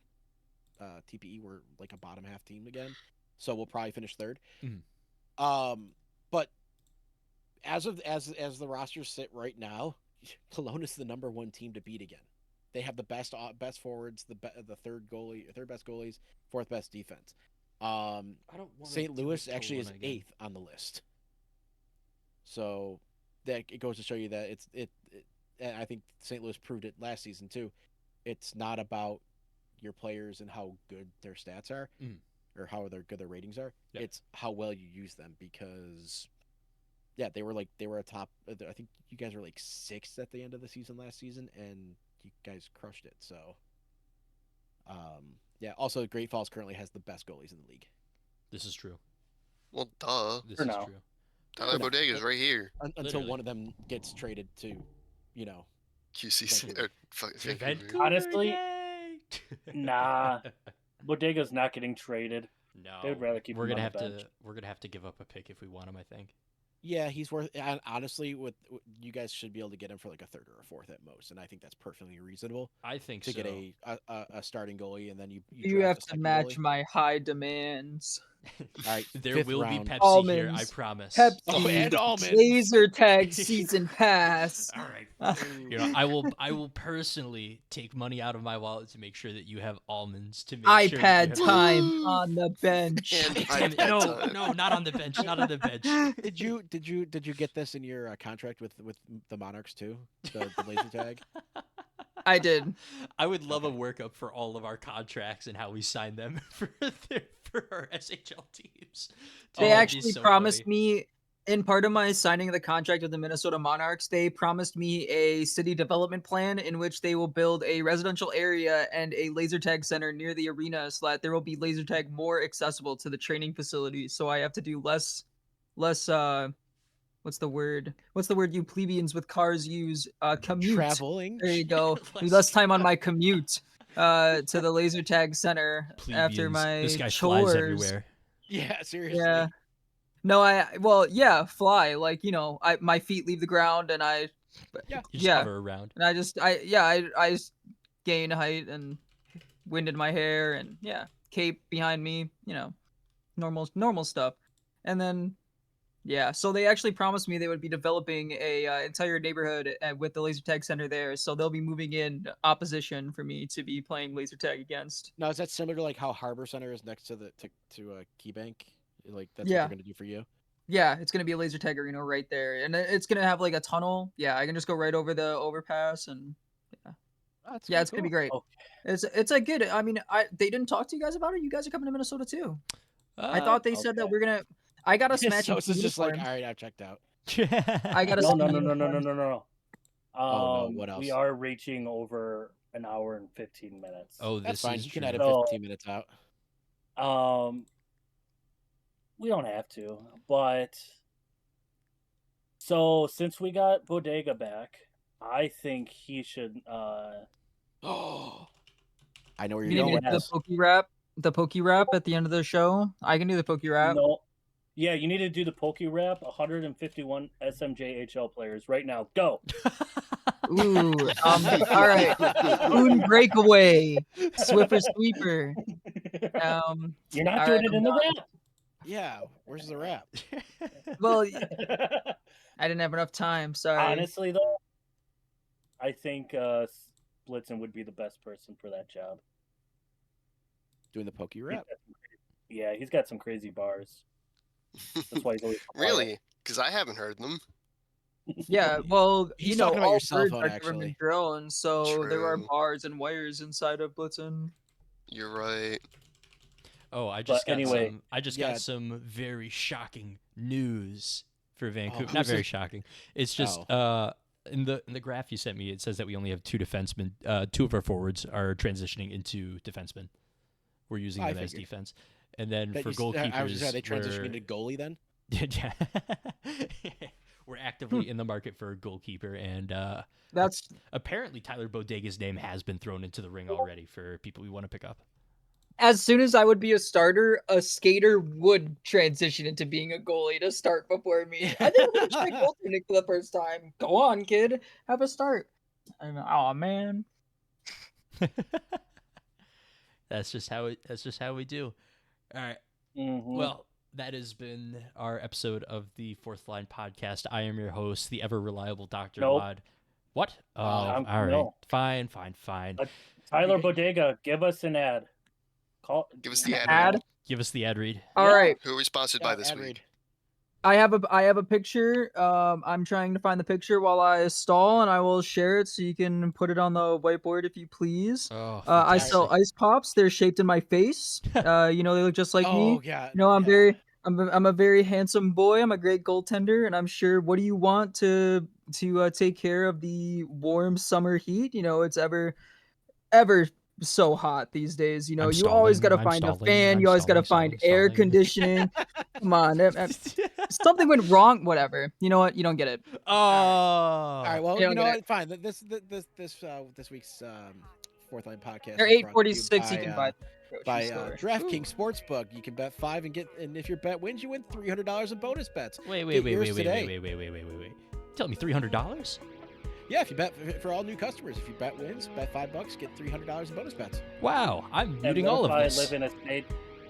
TPE, we're like a bottom half team again, so we'll probably finish third. Mhm. But as the rosters sit right now, Cologne is the number 1 team to beat again. They have the best forwards, the third best goalies, 4th best defense. I don't want St. Louis actually is 8th on the list. So that it goes to show you that and I think St. Louis proved it last season too. It's not about your players and how good their stats are, or how good their ratings are. Yep. It's how well you use them because, yeah, they were a top. I think you guys were like 6th at the end of the season last season, and you guys crushed it. So, yeah. Also, Great Falls currently has the best goalies in the league. This is true. Well, duh. This For is now. true. Tyler Bodega's right here. Until Literally. one of them gets traded to, QCC. Vancouver. Vancouver. Honestly, Yay! nah. Bodega's not getting traded. No. They would rather keep we're him gonna on have the bench. to. We're gonna have to give up a pick if we want him. I think. Yeah, he's worth. And honestly, with you guys should be able to get him for like a 3rd or a 4th at most, and I think that's perfectly reasonable I think to so. get a starting goalie, and then you You draft have a to second match goalie. my high demands. All right, There 5th will round. be Pepsi here. I Almonds. promise. Pepsi. Oh, and almonds. Laser tag season pass. All right. You know, I will personally take money out of my wallet to make sure that you have almonds to make sure that iPad you have time on the bench. And Damn it, iPad no, time. no, not on the bench, not on the bench. Did you get this in your contract with the Monarchs too? The laser tag. I did. I would love a workup for all of our contracts and how we sign them for our SHL teams. They Dude, that'd be actually so promised funny. me, in part of my signing of the contract with the Minnesota Monarchs, they promised me a city development plan in which they will build a residential area and a laser tag center near the arena so that there will be laser tag more accessible to the training facilities. So I have to do less what's the word you plebeians with cars use? Commute. Traveling. There you go. Do Less less time on my commute. to the laser tag center after Plebeians. my This guy chores. flies everywhere. Yeah, seriously. Yeah. No, fly. Like, my feet leave the ground and I Yeah. You just hover around. and I just gain height and wind in my hair and cape behind me, normal stuff. And then so they actually promised me they would be developing a entire neighborhood with the laser tag center there, so they'll be moving in opposition for me to be playing laser tag against. Now, is that similar to like how Harbor Center is next to the Key Bank? Like that's what Yeah. they're gonna do for you? Yeah, it's gonna be a laser tag arena right there, and it's gonna have like a tunnel. Yeah, I can just go right over the overpass, and Oh, that's it's gonna be great. Okay. It's a good. I mean, they didn't talk to you guys about it. You guys are coming to Minnesota too. I Uh, thought they said that okay. we're gonna. I got a smash. So it's just like, all right, I've checked out. I got a No. uniforms. Oh, no, what else? We are reaching over an hour and 15 minutes. Oh, That's this fine. is You can true. edit So- 15 minutes out. We don't have to, but so since we got Bodega back, I think he should. Oh, I know where You you're need going to with do this. the pokey rap at the end of the show. I can do the pokey rap. No, yeah, you need to do the Poke Rap. 151 SMJHL players right now. Go. Ooh, all right. Moon breakaway, Swiffer sweeper. You're not all doing right, it in the rap. Yeah, where's the rap? Well, I didn't have enough time. Sorry. Honestly, though, I think Blitzen would be the best person for that job. Doing the pokey rap. Yeah, he's got some crazy bars. That's why he's always quiet. Really? Because I haven't heard them. Yeah, well, He's talking about all your cell birds phone, are actually. government drones, so there are True. bars and wires inside of Blitzen. You're right. Oh, I just got anyway, some. I just yeah. got some very shocking news for Vancouver. who's Not very it? shocking. It's just Oh. in the graph you sent me. It says that we only have 2 defensemen. 2 of our forwards are transitioning into defensemen. We're using I them as figured. defense. And then That for you s- goalkeepers, I was just, are they transitioning we're- into goalie then? yeah. We're actively in the market for a goalkeeper, and That's apparently Tyler Bodega's name has been thrown into the ring already for people we want to pick up. as soon as I would be a starter, a skater would transition into being a goalie to start before me. I think I'm gonna try goaltending for the first time. Go on, kid, have a start. Oh man. That's just how we do. All right. Mhm. Well, that has been our episode of the Fourth Line Podcast. I am your host, the ever reliable Dr. Nope. Wad. What? Oh, I'm- all right. no. Fine. Tyler Bodega, give us an ad. Call. Give us the ad. Ad. read. Give us the ad read. All Yeah. right. Who are we sponsored by Yeah, this ad week? read. I have a picture. I'm trying to find the picture while I stall, and I will share it so you can put it on the whiteboard if you please. Oh, I sell fantastic. ice pops. They're shaped in my face. They look just like me. Oh yeah. I'm yeah. I'm a very handsome boy. I'm a great goaltender, and I'm sure. What do you want to take care of the warm summer heat? It's ever so hot these days. I'm You always stalling, got to I'm find a stalling, fan. I'm You always got to stalling, find stalling, air stalling. conditioning. Come on, something went wrong. Whatever. You know what? You don't get it. Oh. All right. Well, They don't you know get what? Fine. This week's Fourth Line Podcast. They're is brought to you $8.46. You can buy. by DraftKings Sportsbook. You can bet 5 and if your bet wins, you win $300 in bonus bets. Wait. Get yours today. Tell me $300? Yeah, if you bet for all new customers, if your bet wins, bet $5, get $300 in bonus bets. Wow, I'm And muting what all if of I this. live in a state?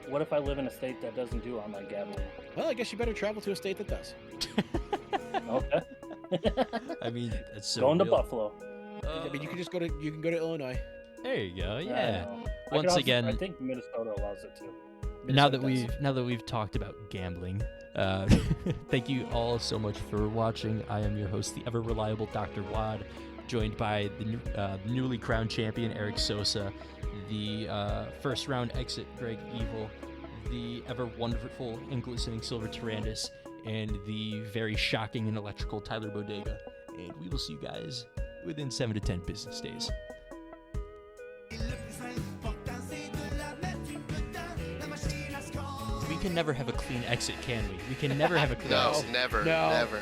What if I live in a state that doesn't do online gambling? Well, I guess you better travel to a state that does. Okay. I mean, that's so Going to real. Buffalo. I mean, you can just go to Illinois. There you go. I Yeah. don't know. I Once could also- again, I think Minnesota allows it too. now Minnesota that does. we've talked about gambling, thank you all so much for watching. I am your host, the ever reliable Dr. Wad, joined by the newly crowned champion Eric Sosa, the first round exit Greg Evil, the ever wonderful and glistening Silver Tyrannus, and the very shocking and electrical Tyler Bodega. And we will see you guys within 7 to 10 business days. We can never have a clean exit, can we? We can never have a clean No, exit. never, No. never.